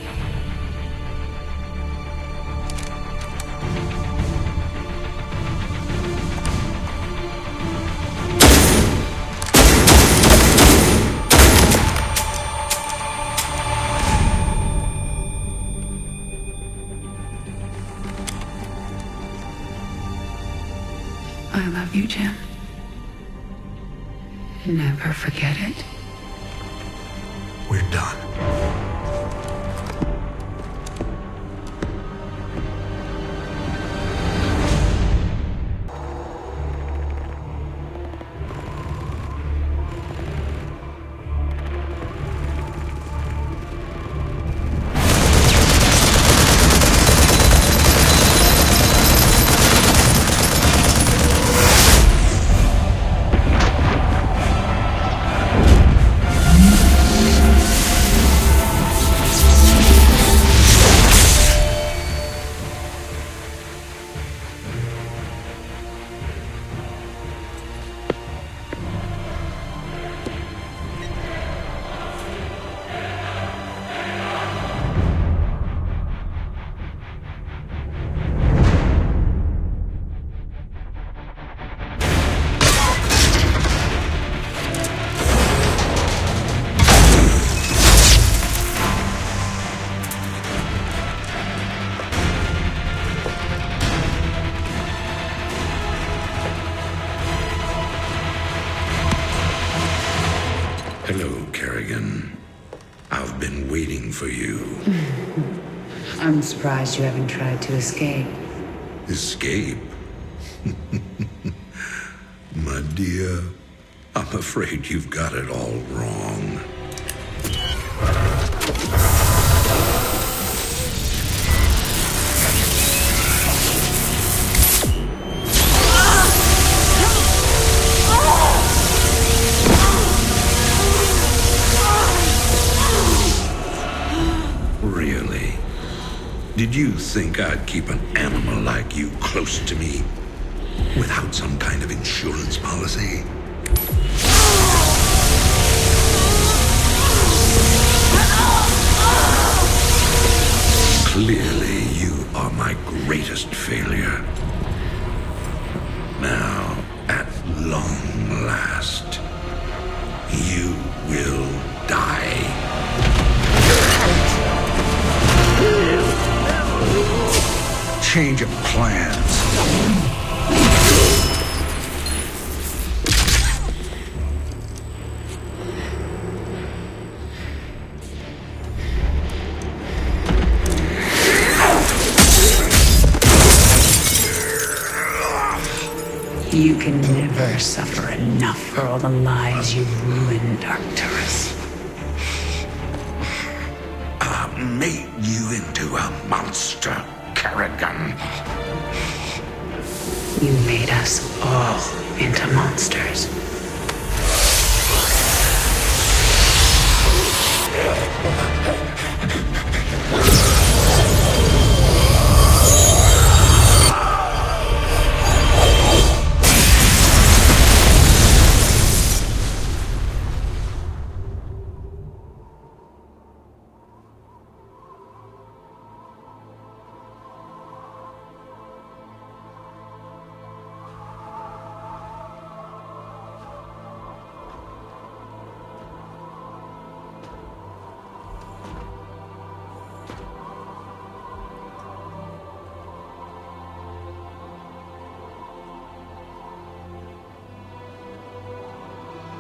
Speaker 17: I love you, Jim. Never forget it.
Speaker 7: We're done.
Speaker 1: Hello, Kerrigan. I've been waiting for you.
Speaker 17: I'm surprised you haven't tried to escape.
Speaker 1: Escape? My dear, I'm afraid you've got it all wrong. Really? Did you think I'd keep an animal like you close to me without some kind of insurance policy? Clearly, you are my greatest failure. Now, at long last, you will die.
Speaker 7: Change of plans.
Speaker 17: You can never suffer enough for all the lives you've ruined, Arcturus.
Speaker 1: I made you into a monster, Kerrigan.
Speaker 17: You made us all into monsters.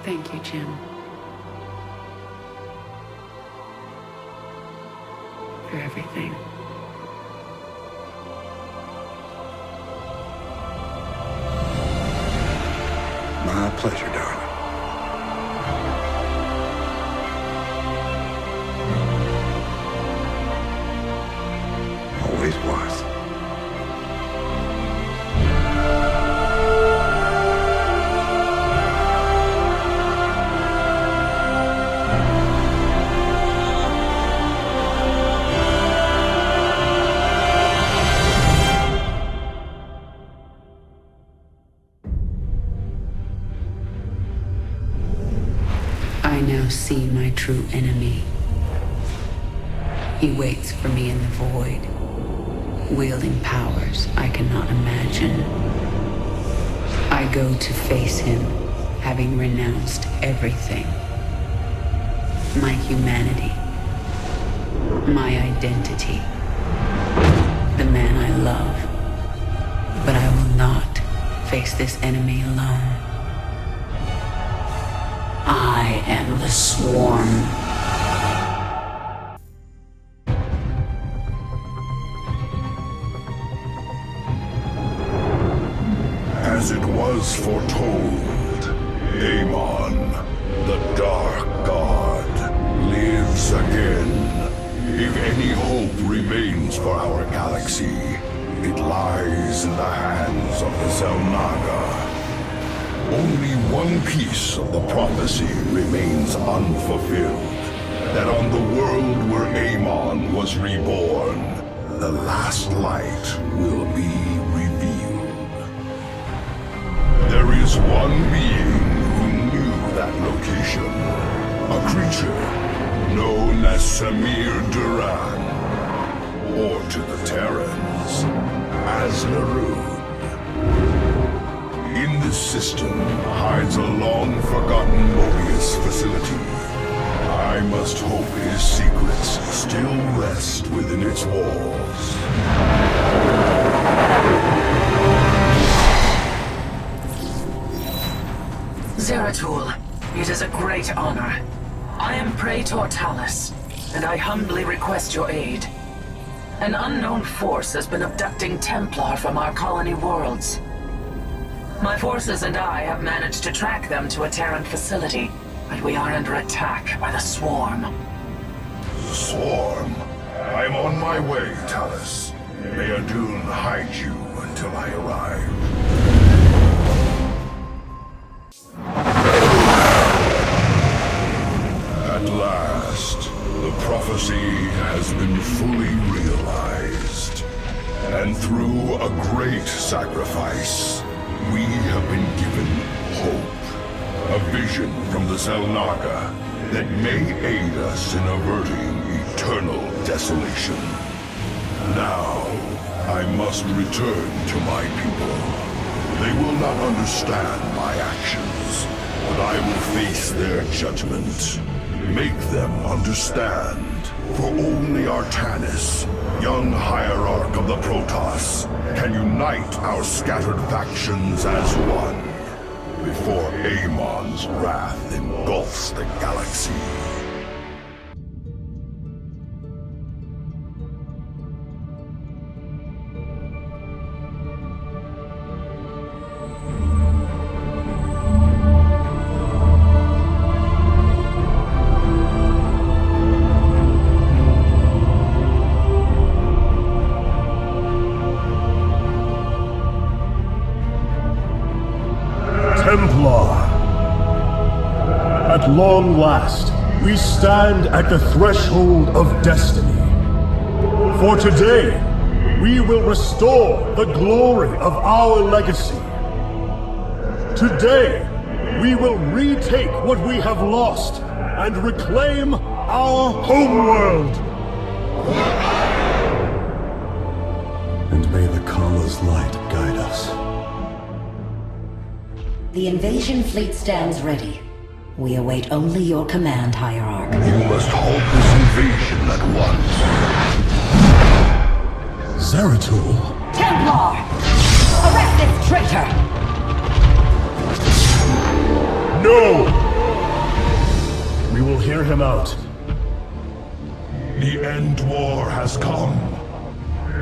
Speaker 17: Thank you, Jim. For everything.
Speaker 7: My pleasure, darling.
Speaker 17: now see my true enemy. He waits for me in the void, wielding powers I cannot imagine. I go to face him, having renounced everything. My humanity, my identity, the man I love. But I will not face this enemy alone. I am the Swarm.
Speaker 3: As it was foretold, Amon, the Dark God, lives again. If any hope remains for our galaxy, it lies in the hands of the Zelnaga. Only one piece of the prophecy remains unfulfilled. That on the world where Amon was reborn, the last light will be revealed. There is one being who knew that location. A creature known as Samir Duran, or to the Terrans, as Larun. In this system hides a long-forgotten Mobius facility. I must hope his secrets still rest within its walls.
Speaker 22: Zeratul, it is a great honor. I am Praetor Talus, and I humbly request your aid. An unknown force has been abducting Templar from our colony worlds. My forces and I have managed to track them to a Terran facility, but we are under attack by the Swarm.
Speaker 3: Swarm? I'm on my way, Talus. May Adun hide you until I arrive. At last, the prophecy has been fully realized. And through a great sacrifice, we have been given hope. A vision from the Zelnaga that may aid us in averting eternal desolation. Now, I must return to my people. They will not understand my actions, but I will face their judgment. Make them understand. For only Artanis, young hierarch of the Protoss, can unite our scattered factions as one, before Amon's wrath engulfs the galaxy.
Speaker 12: At long last, we stand at the threshold of destiny. For today, we will restore the glory of our legacy. Today, we will retake what we have lost and reclaim our homeworld.
Speaker 13: And may the Kala's light guide us.
Speaker 23: The invasion fleet stands ready. We await only your command, Hierarch.
Speaker 3: You must halt this invasion at once.
Speaker 12: Zeratul!
Speaker 23: Templar! Arrest this traitor!
Speaker 12: No! We will hear him out.
Speaker 3: The end war has come.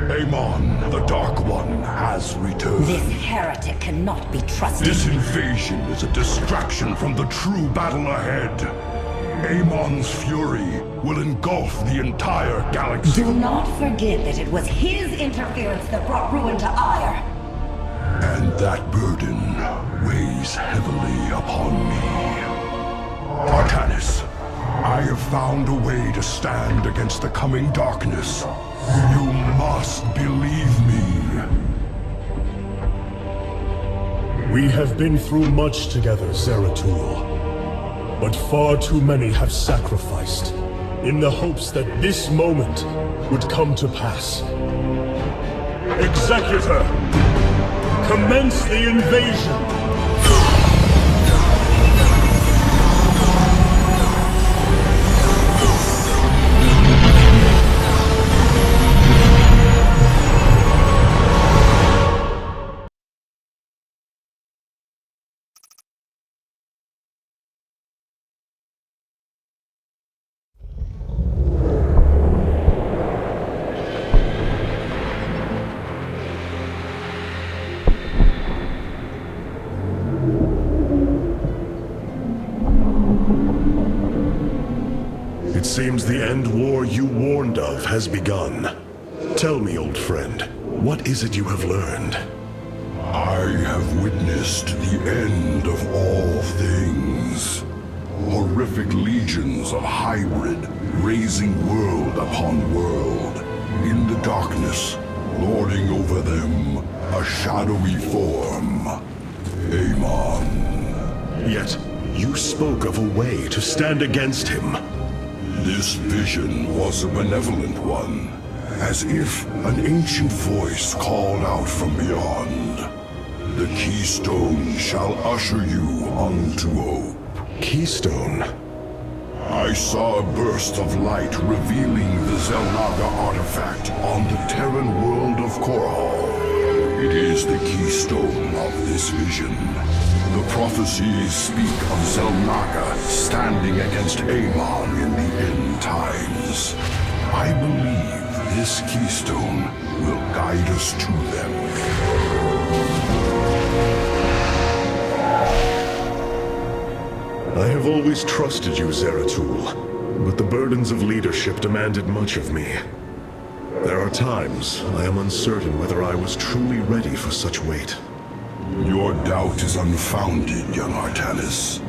Speaker 3: Amon, the Dark One, has returned.
Speaker 23: This heretic cannot be trusted.
Speaker 3: This invasion is a distraction from the true battle ahead. Amon's fury will engulf the entire galaxy.
Speaker 23: Do not forget that it was his interference that brought ruin to Ire.
Speaker 3: And that burden weighs heavily upon me. Artanis, I have found a way to stand against the coming darkness. You must believe me.
Speaker 12: We have been through much together, Zeratul. But far too many have sacrificed in the hopes that this moment would come to pass. Executor, commence the invasion!
Speaker 13: It seems the end war you warned of has begun. Tell me, old friend, what is it you have learned?
Speaker 3: I have witnessed the end of all things. Horrific legions of hybrid, raising world upon world. In the darkness, lording over them, a shadowy form. Amon.
Speaker 13: Yet, you spoke of a way to stand against him.
Speaker 3: This vision was a benevolent one, as if an ancient voice called out from beyond. The keystone shall usher you unto hope.
Speaker 13: Keystone?
Speaker 3: I saw a burst of light revealing the Zelnaga artifact on the Terran world of Korhal. It is the keystone of this vision. The prophecies speak of Zelnaga standing against Amon in the end times. I believe this keystone will guide us to them.
Speaker 13: I have always trusted you, Zeratul, but the burdens of leadership demanded much of me. There are times I am uncertain whether I was truly ready for such weight.
Speaker 3: Your doubt is unfounded, young Artanis.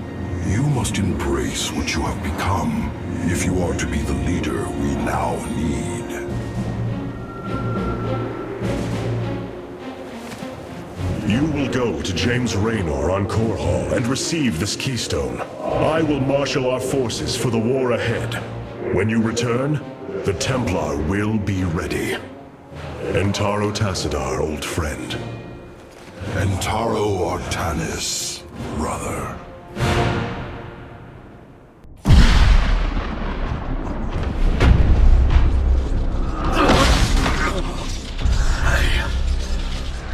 Speaker 3: You must embrace what you have become if you are to be the leader we now need.
Speaker 13: You will go to James Raynor on Korhal and receive this keystone. I will marshal our forces for the war ahead. When you return, the Templar will be ready. Entaro Tassadar, old friend.
Speaker 3: Entaro Artanis, brother.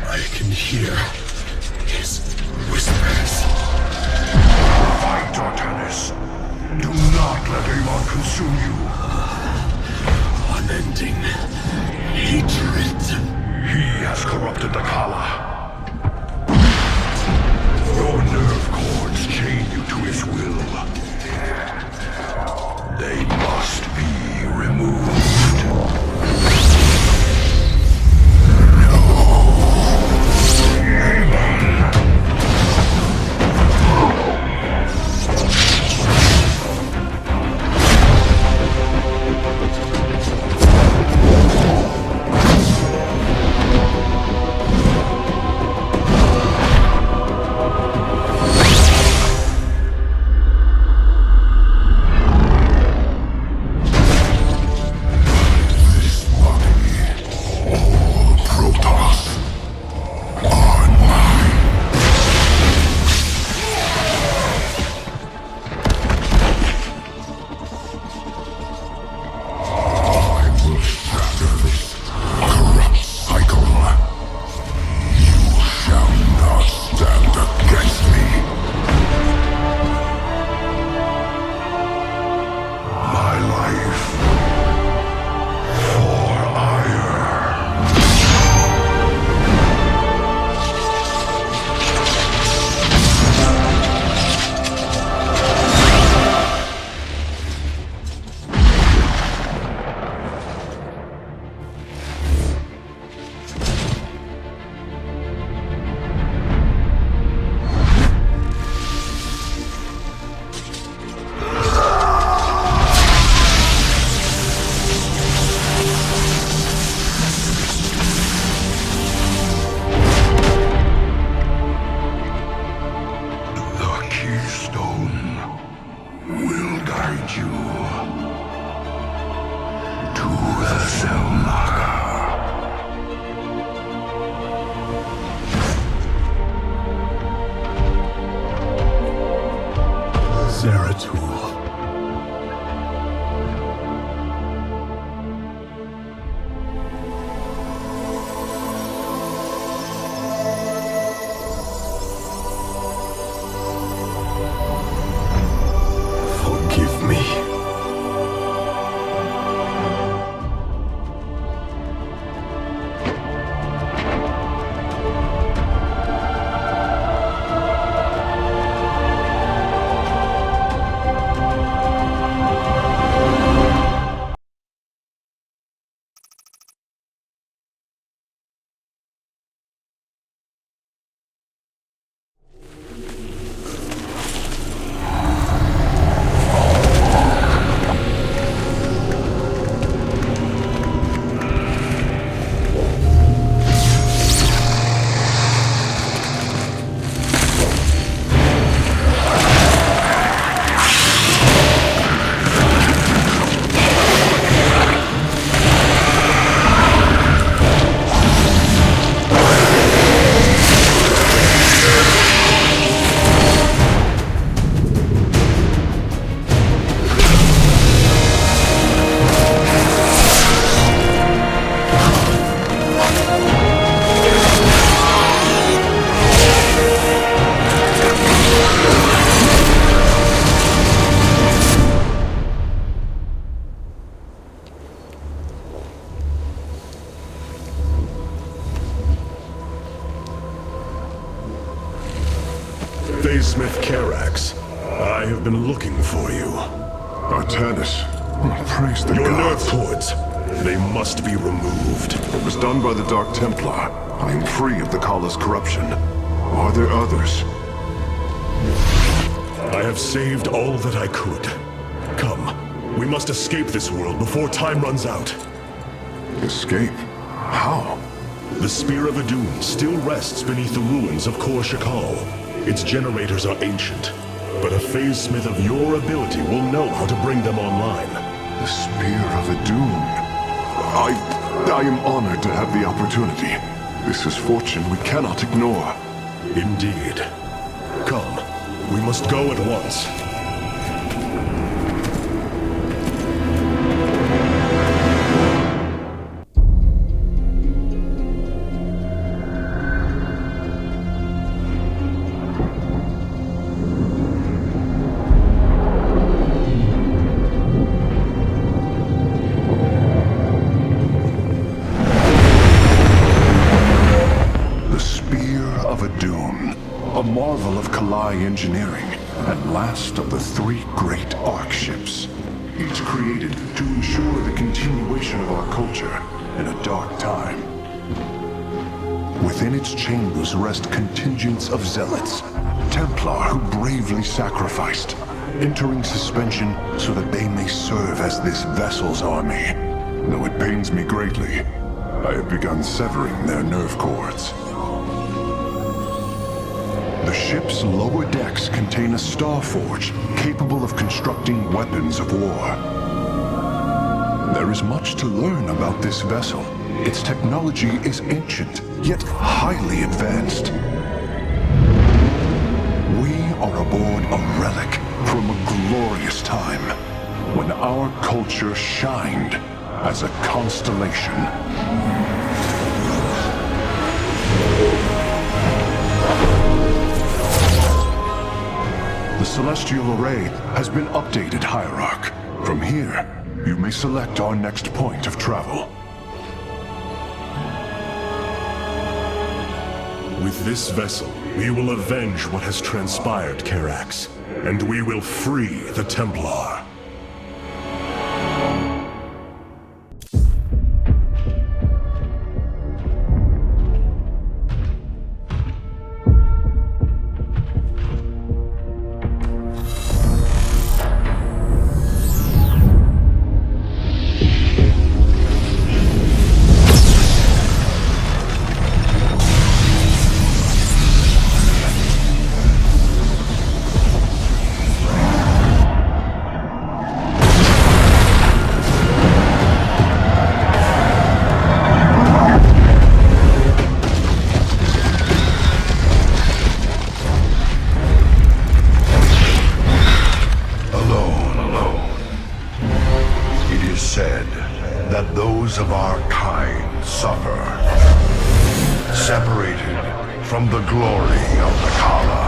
Speaker 13: I can hear his whispers.
Speaker 3: Fight, Artanis. Do not let Amon consume you.
Speaker 13: Unending hatred.
Speaker 3: He has corrupted the Kala. Your nerve cords chain you to his will. They must be removed.
Speaker 12: tool.
Speaker 3: Forgive me.
Speaker 13: Smith Karax, I have been looking for you.
Speaker 9: Artanis, praise the
Speaker 13: Your
Speaker 9: gods.
Speaker 13: nerve cords, they must be removed.
Speaker 9: It was done by the Dark Templar. I am free of the Kala's corruption. Are there others?
Speaker 13: I have saved all that I could. Come, we must escape this world before time runs out.
Speaker 9: Escape? How?
Speaker 13: The Spear of Adun still rests beneath the ruins of Kor Shakal. Its generators are ancient, but a phase smith of your ability will know how to bring them online.
Speaker 9: The Spear of Adun. I am honored to have the opportunity. This is fortune we cannot ignore.
Speaker 13: Indeed. Come, we must go at once.
Speaker 9: Engineering, and last of the three great Ark ships, each created to ensure the continuation of our culture in a dark time. Within its chambers rest contingents of zealots, Templar who bravely sacrificed, entering suspension so that they may serve as this vessel's army. Though it pains me greatly, I have begun severing their nerve cords. The ship's lower decks contain a star forge capable of constructing weapons of war. There is much to learn about this vessel. Its technology is ancient, yet highly advanced. We are aboard a relic from a glorious time when our culture shined as a constellation. The Celestial Array has been updated, Hierarch. From here, you may select our next point of travel.
Speaker 13: With this vessel, we will avenge what has transpired, Karax, and we will free the Templar.
Speaker 9: members of our kind suffer, separated from the glory of the Kala.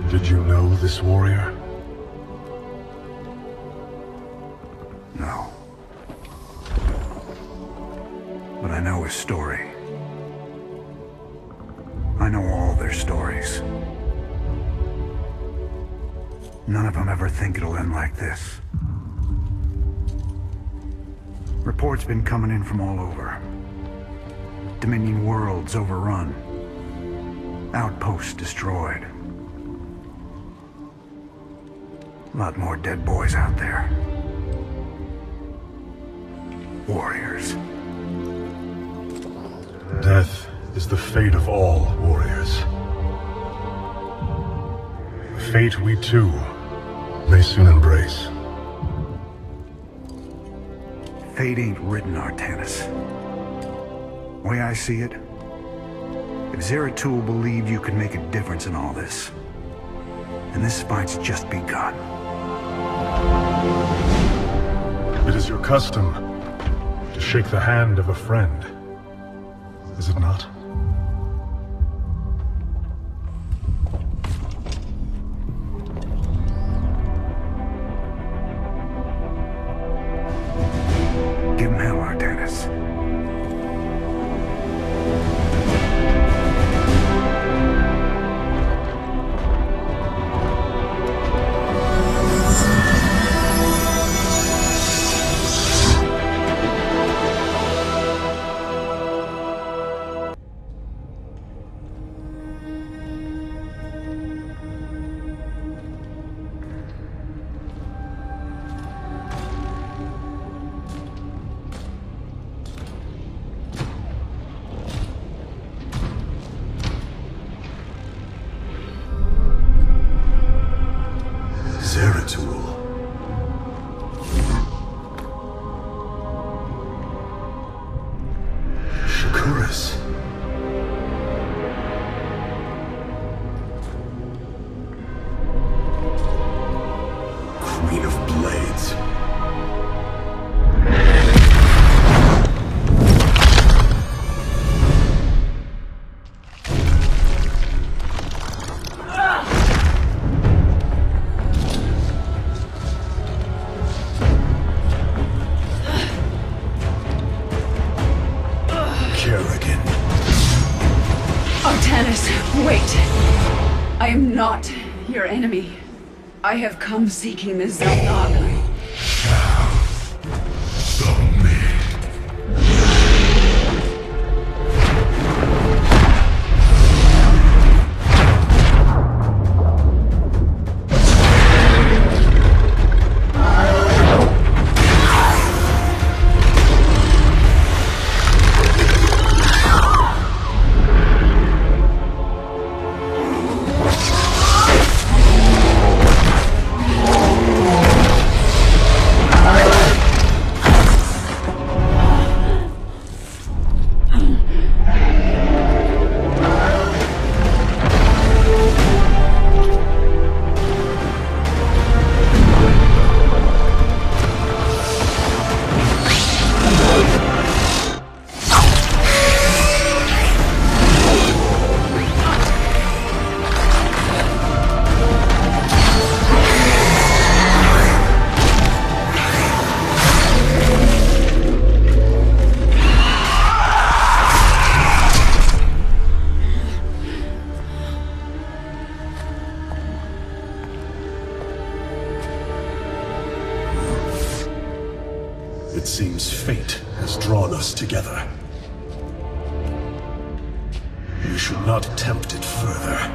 Speaker 9: Did you know this warrior?
Speaker 7: No. But I know his story. I know all their stories. None of them ever think it'll end like this. Reports been coming in from all over. Dominion worlds overrun. Outposts destroyed. A lot more dead boys out there. Warriors.
Speaker 9: Death is the fate of all warriors. A fate we too may soon embrace.
Speaker 7: Fate ain't written, Artanis. Way I see it, if Zeratul believed you could make a difference in all this, then this fight's just begun.
Speaker 9: It is your custom to shake the hand of a friend, is it not?
Speaker 7: Give him hell, Artanis.
Speaker 13: Queen of Blades.
Speaker 18: Wait! I am not your enemy. I have come seeking the Zelnaga.
Speaker 13: It seems fate has drawn us together. We should not attempt it further.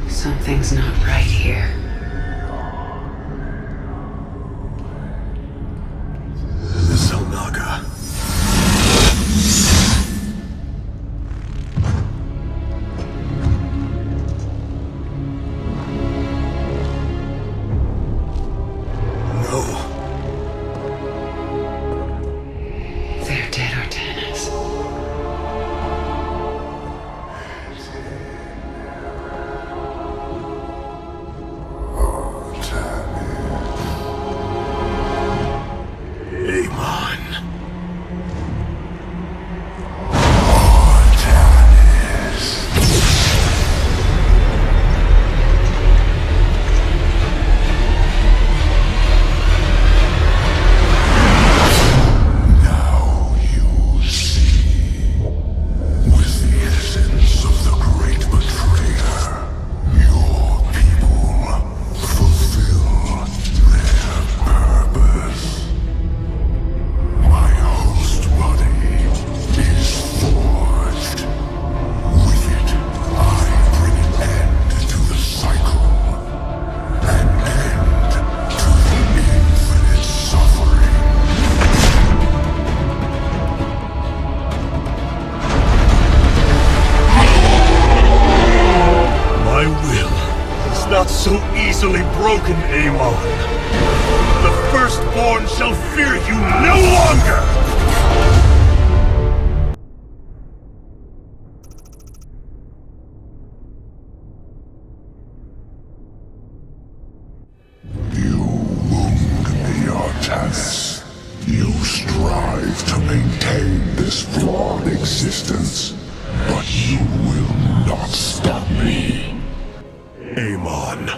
Speaker 17: Something's not right here.
Speaker 13: Zelnaga. No.
Speaker 17: They're dead, Artanis.
Speaker 12: Not so easily broken, Amon. The Firstborn shall fear you no longer!
Speaker 9: You wound me, Artanis. You strive to maintain this flawed existence, but you will not stop me.
Speaker 13: Amon,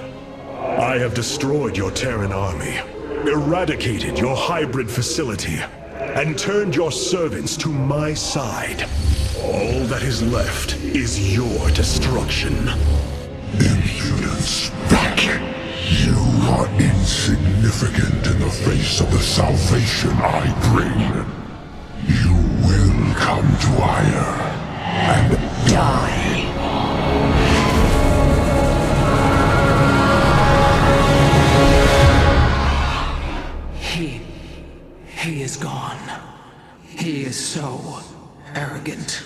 Speaker 13: I have destroyed your Terran army, eradicated your hybrid facility, and turned your servants to my side. All that is left is your destruction.
Speaker 9: Impudence back. You are insignificant in the face of the salvation I bring. You will come to Ire and die.
Speaker 22: He is gone. He is so arrogant.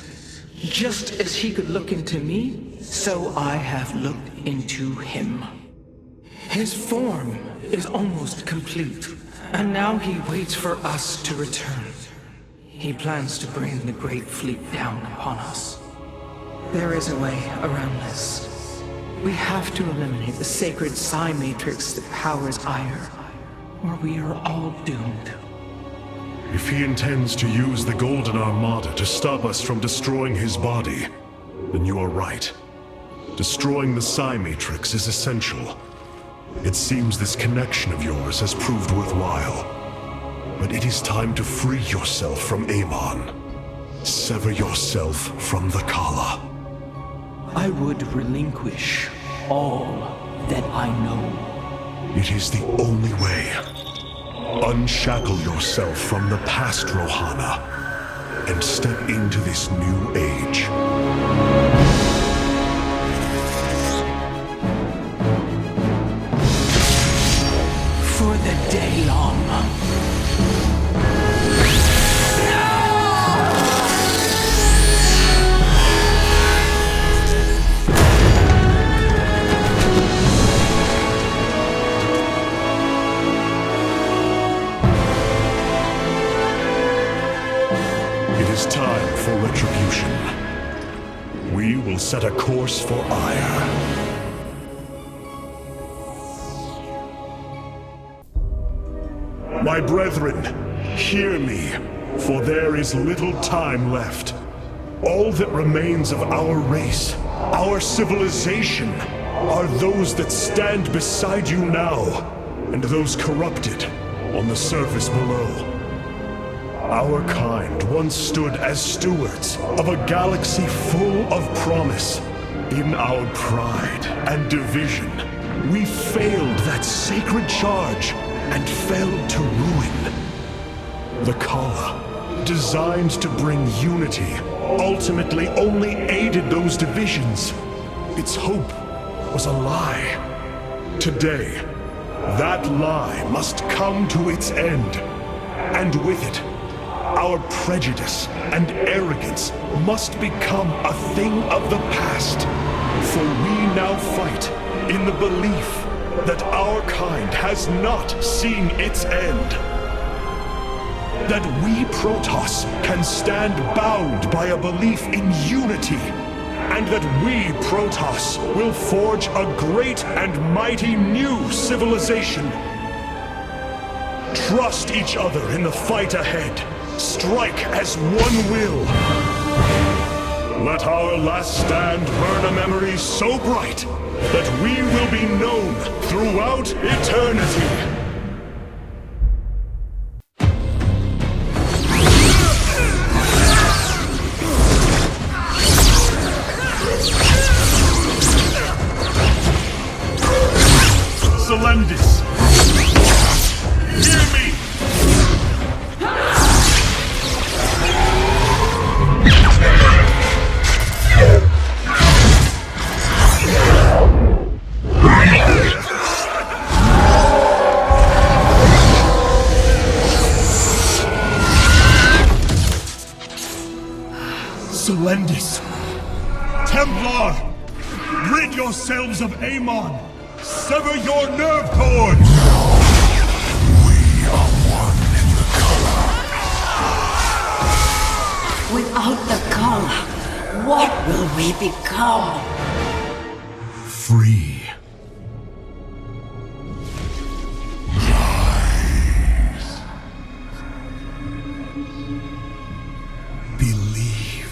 Speaker 22: Just as he could look into me, so I have looked into him. His form is almost complete, and now he waits for us to return. He plans to bring the Great Fleet down upon us. There is a way around this. We have to eliminate the sacred psi matrix that powers Ire, or we are all doomed.
Speaker 13: If he intends to use the Golden Armada to stop us from destroying his body, then you are right. Destroying the psi matrix is essential. It seems this connection of yours has proved worthwhile. But it is time to free yourself from Amon. Sever yourself from the Kala.
Speaker 22: I would relinquish all that I know.
Speaker 13: It is the only way. Unshackle yourself from the past, Rohana, and step into this new age.
Speaker 22: For the day long.
Speaker 13: It is time for retribution. We will set a course for Ire. My brethren, hear me, for there is little time left. All that remains of our race, our civilization, are those that stand beside you now, and those corrupted on the surface below. Our kind once stood as stewards of a galaxy full of promise. In our pride and division, we failed that sacred charge and failed to ruin. The Kala, designed to bring unity, ultimately only aided those divisions. Its hope was a lie. Today, that lie must come to its end. And with it, our prejudice and arrogance must become a thing of the past. For we now fight in the belief that our kind has not seen its end. That we Protoss can stand bound by a belief in unity, and that we Protoss will forge a great and mighty new civilization. Trust each other in the fight ahead. Strike as one will. Let our last stand burn a memory so bright that we will be known throughout eternity. Selendis! Hear me! Selendis! Templar! Rid yourselves of Amon! Sever your nerve cords!
Speaker 9: We are one in the Kala.
Speaker 23: Without the Kala, what will we become?
Speaker 9: Free. Rise. Believe.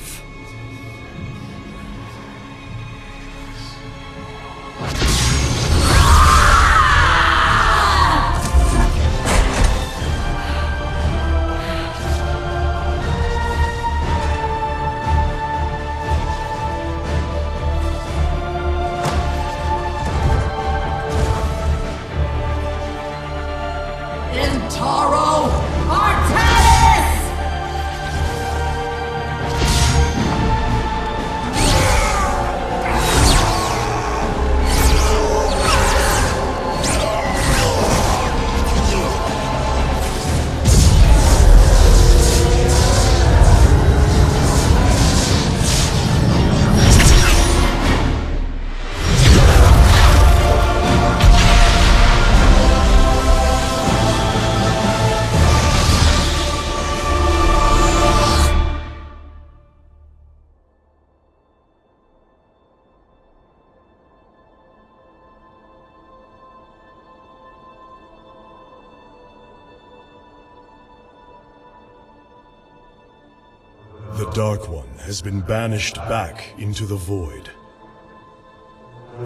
Speaker 13: The Dark One has been banished back into the void.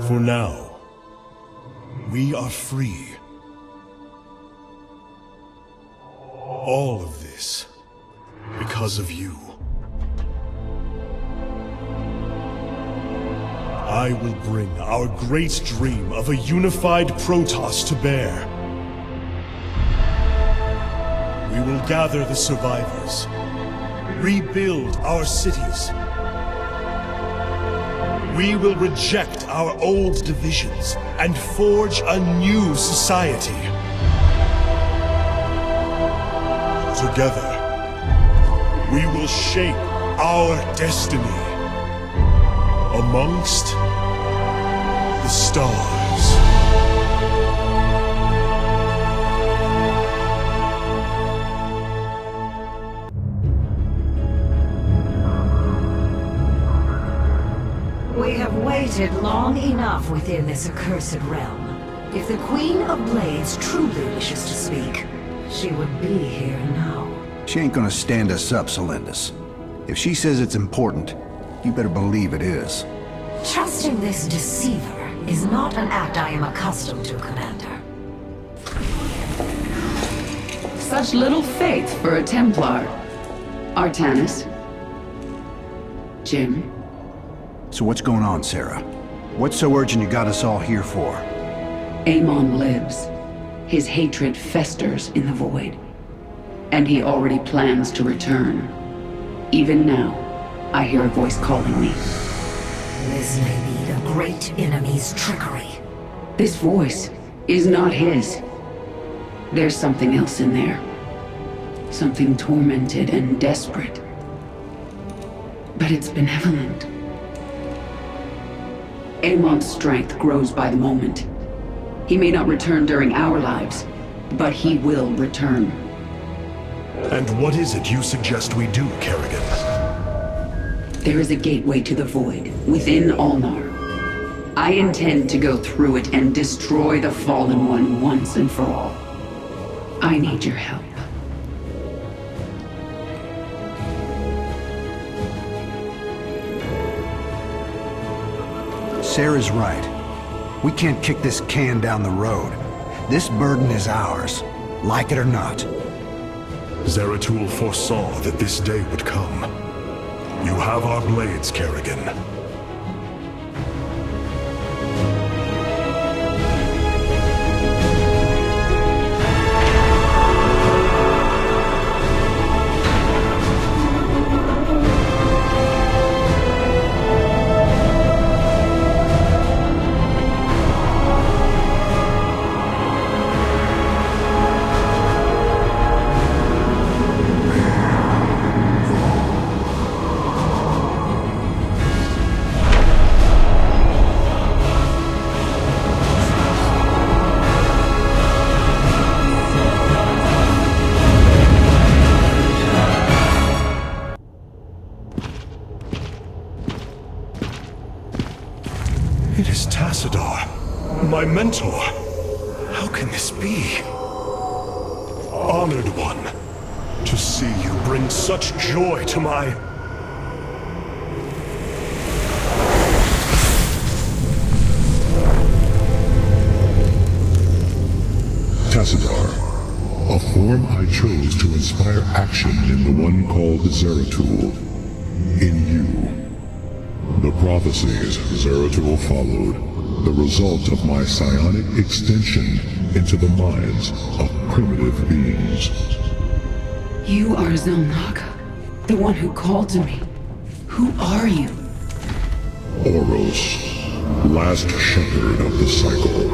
Speaker 13: For now, we are free. All of this because of you. I will bring our great dream of a unified Protoss to bear. We will gather the survivors, rebuild our cities. We will reject our old divisions and forge a new society. Together, we will shape our destiny amongst the stars.
Speaker 23: We have waited long enough within this accursed realm. If the Queen of Blades truly wishes to speak, she would be here now.
Speaker 7: She ain't gonna stand us up, Celindus. If she says it's important, you better believe it is.
Speaker 23: Trusting this deceiver is not an act I am accustomed to, Commander.
Speaker 17: Such little faith for a Templar. Artanis. Jim.
Speaker 7: So what's going on, Sarah? What's so urgent you got us all here for?
Speaker 17: Amon lives. His hatred festers in the void. And he already plans to return. Even now, I hear a voice calling me.
Speaker 23: This may be the great enemy's trickery.
Speaker 17: This voice is not his. There's something else in there. Something tormented and desperate. But it's benevolent. Amon's strength grows by the moment. He may not return during our lives, but he will return.
Speaker 13: And what is it you suggest we do, Kerrigan?
Speaker 17: There is a gateway to the void, within Ulnar. I intend to go through it and destroy the Fallen One once and for all. I need your help.
Speaker 7: Sarah's right. We can't kick this can down the road. This burden is ours, like it or not.
Speaker 13: Zeratul foresaw that this day would come. You have our blades, Kerrigan. It is Tassadar, my mentor. How can this be? Honored one, to see you bring such joy to my...
Speaker 9: Tassadar, a form I chose to inspire action in the one called Zeratul. In you. The prophecies Zeratul followed, the result of my psionic extension into the minds of primitive beings.
Speaker 17: You are Zelnaga, the one who called to me. Who are you?
Speaker 9: Oros, last shepherd of the cycle,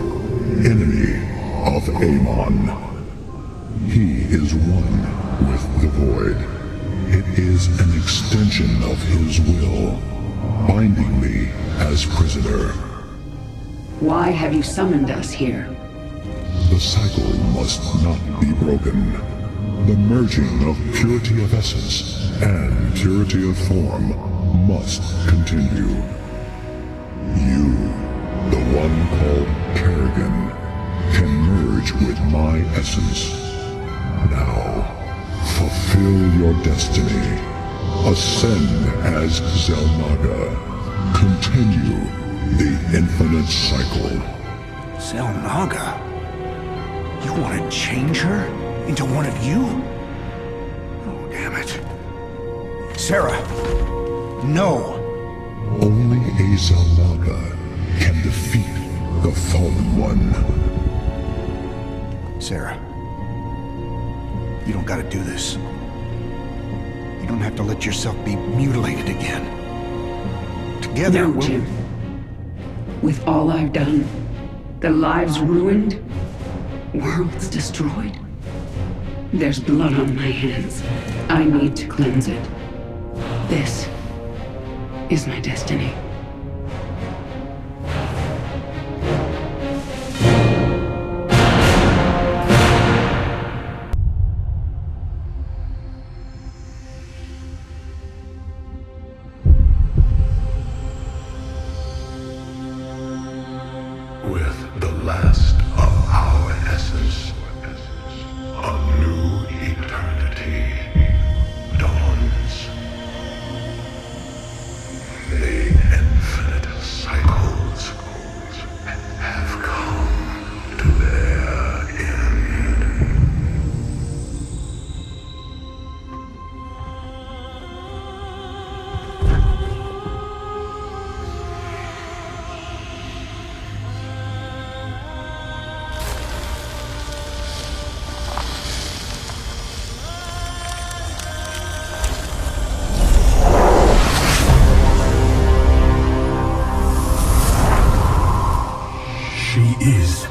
Speaker 9: enemy of Amon. He is one with the void. It is an extension of his will, binding me as prisoner.
Speaker 17: Why have you summoned us here?
Speaker 9: The cycle must not be broken. The merging of purity of essence and purity of form must continue. You, the one called Kerrigan, can merge with my essence. Now, fulfill your destiny. Ascend as Zelnaga. Continue the infinite cycle.
Speaker 7: Zelnaga? You want to change her into one of you? Oh, damn it. Sarah, no.
Speaker 9: Only a Zelnaga can defeat the Fallen One.
Speaker 7: Sarah, you don't gotta do this. You don't have to let yourself be mutilated again. Together,
Speaker 17: No, Jim. With all I've done, the lives ruined, worlds destroyed, there's blood on my hands. I need to cleanse it. This is my destiny.
Speaker 9: With the last of our essence, a new eternity dawns. The infinite cycles have come to their end.
Speaker 7: She is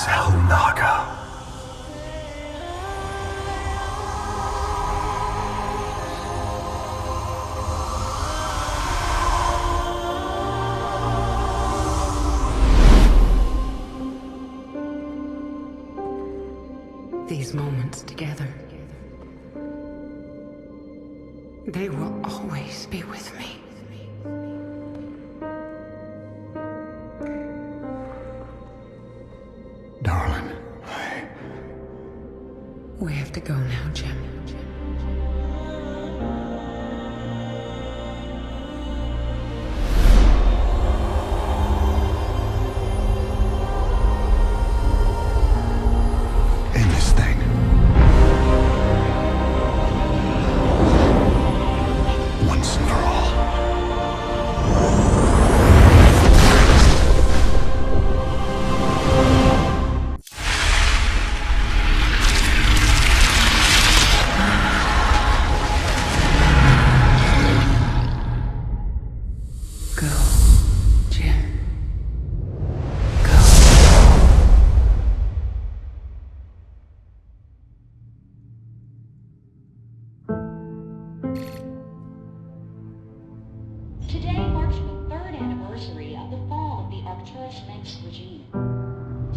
Speaker 7: Zelnaga.
Speaker 17: These moments together, they will always be with me.
Speaker 7: Darling.
Speaker 17: We have to go now, Jim.
Speaker 7: End this thing. Once and for all.
Speaker 17: Go, Jim.
Speaker 10: Today marks the third anniversary of the fall of the Arcturus Mengsk regime.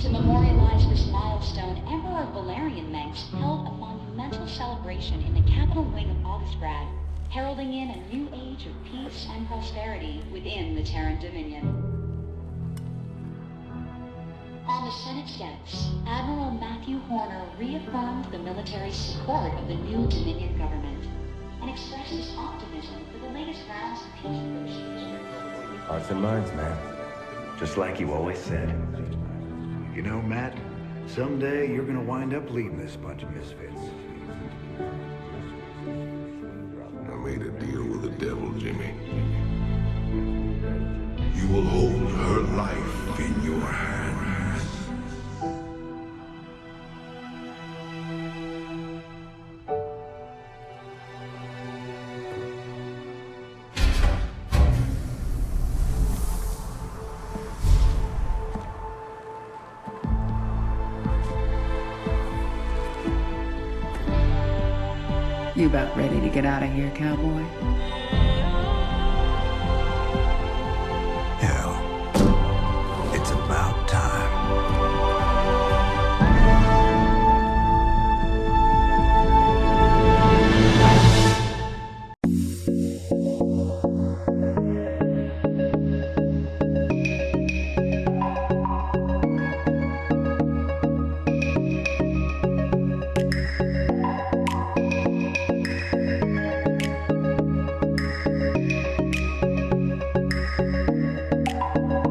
Speaker 10: To memorialize this milestone, Emperor Valerian Mengsk held a monumental celebration in the capital wing of Augustgrad, heralding in a new age of peace and prosperity within the Terran Dominion. On the Senate steps, Admiral Matthew Horner reaffirmed the military support of the new Dominion government and expressed his optimism for the latest rounds of peace negotiations.
Speaker 6: Hearts and minds, man. Just like you always said.
Speaker 7: You know, Matt, someday you're gonna wind up leading this bunch of misfits.
Speaker 3: I made a deal with the devil, Jimmy. You will hold her life in your hands.
Speaker 17: You about ready to get out of here, cowboy?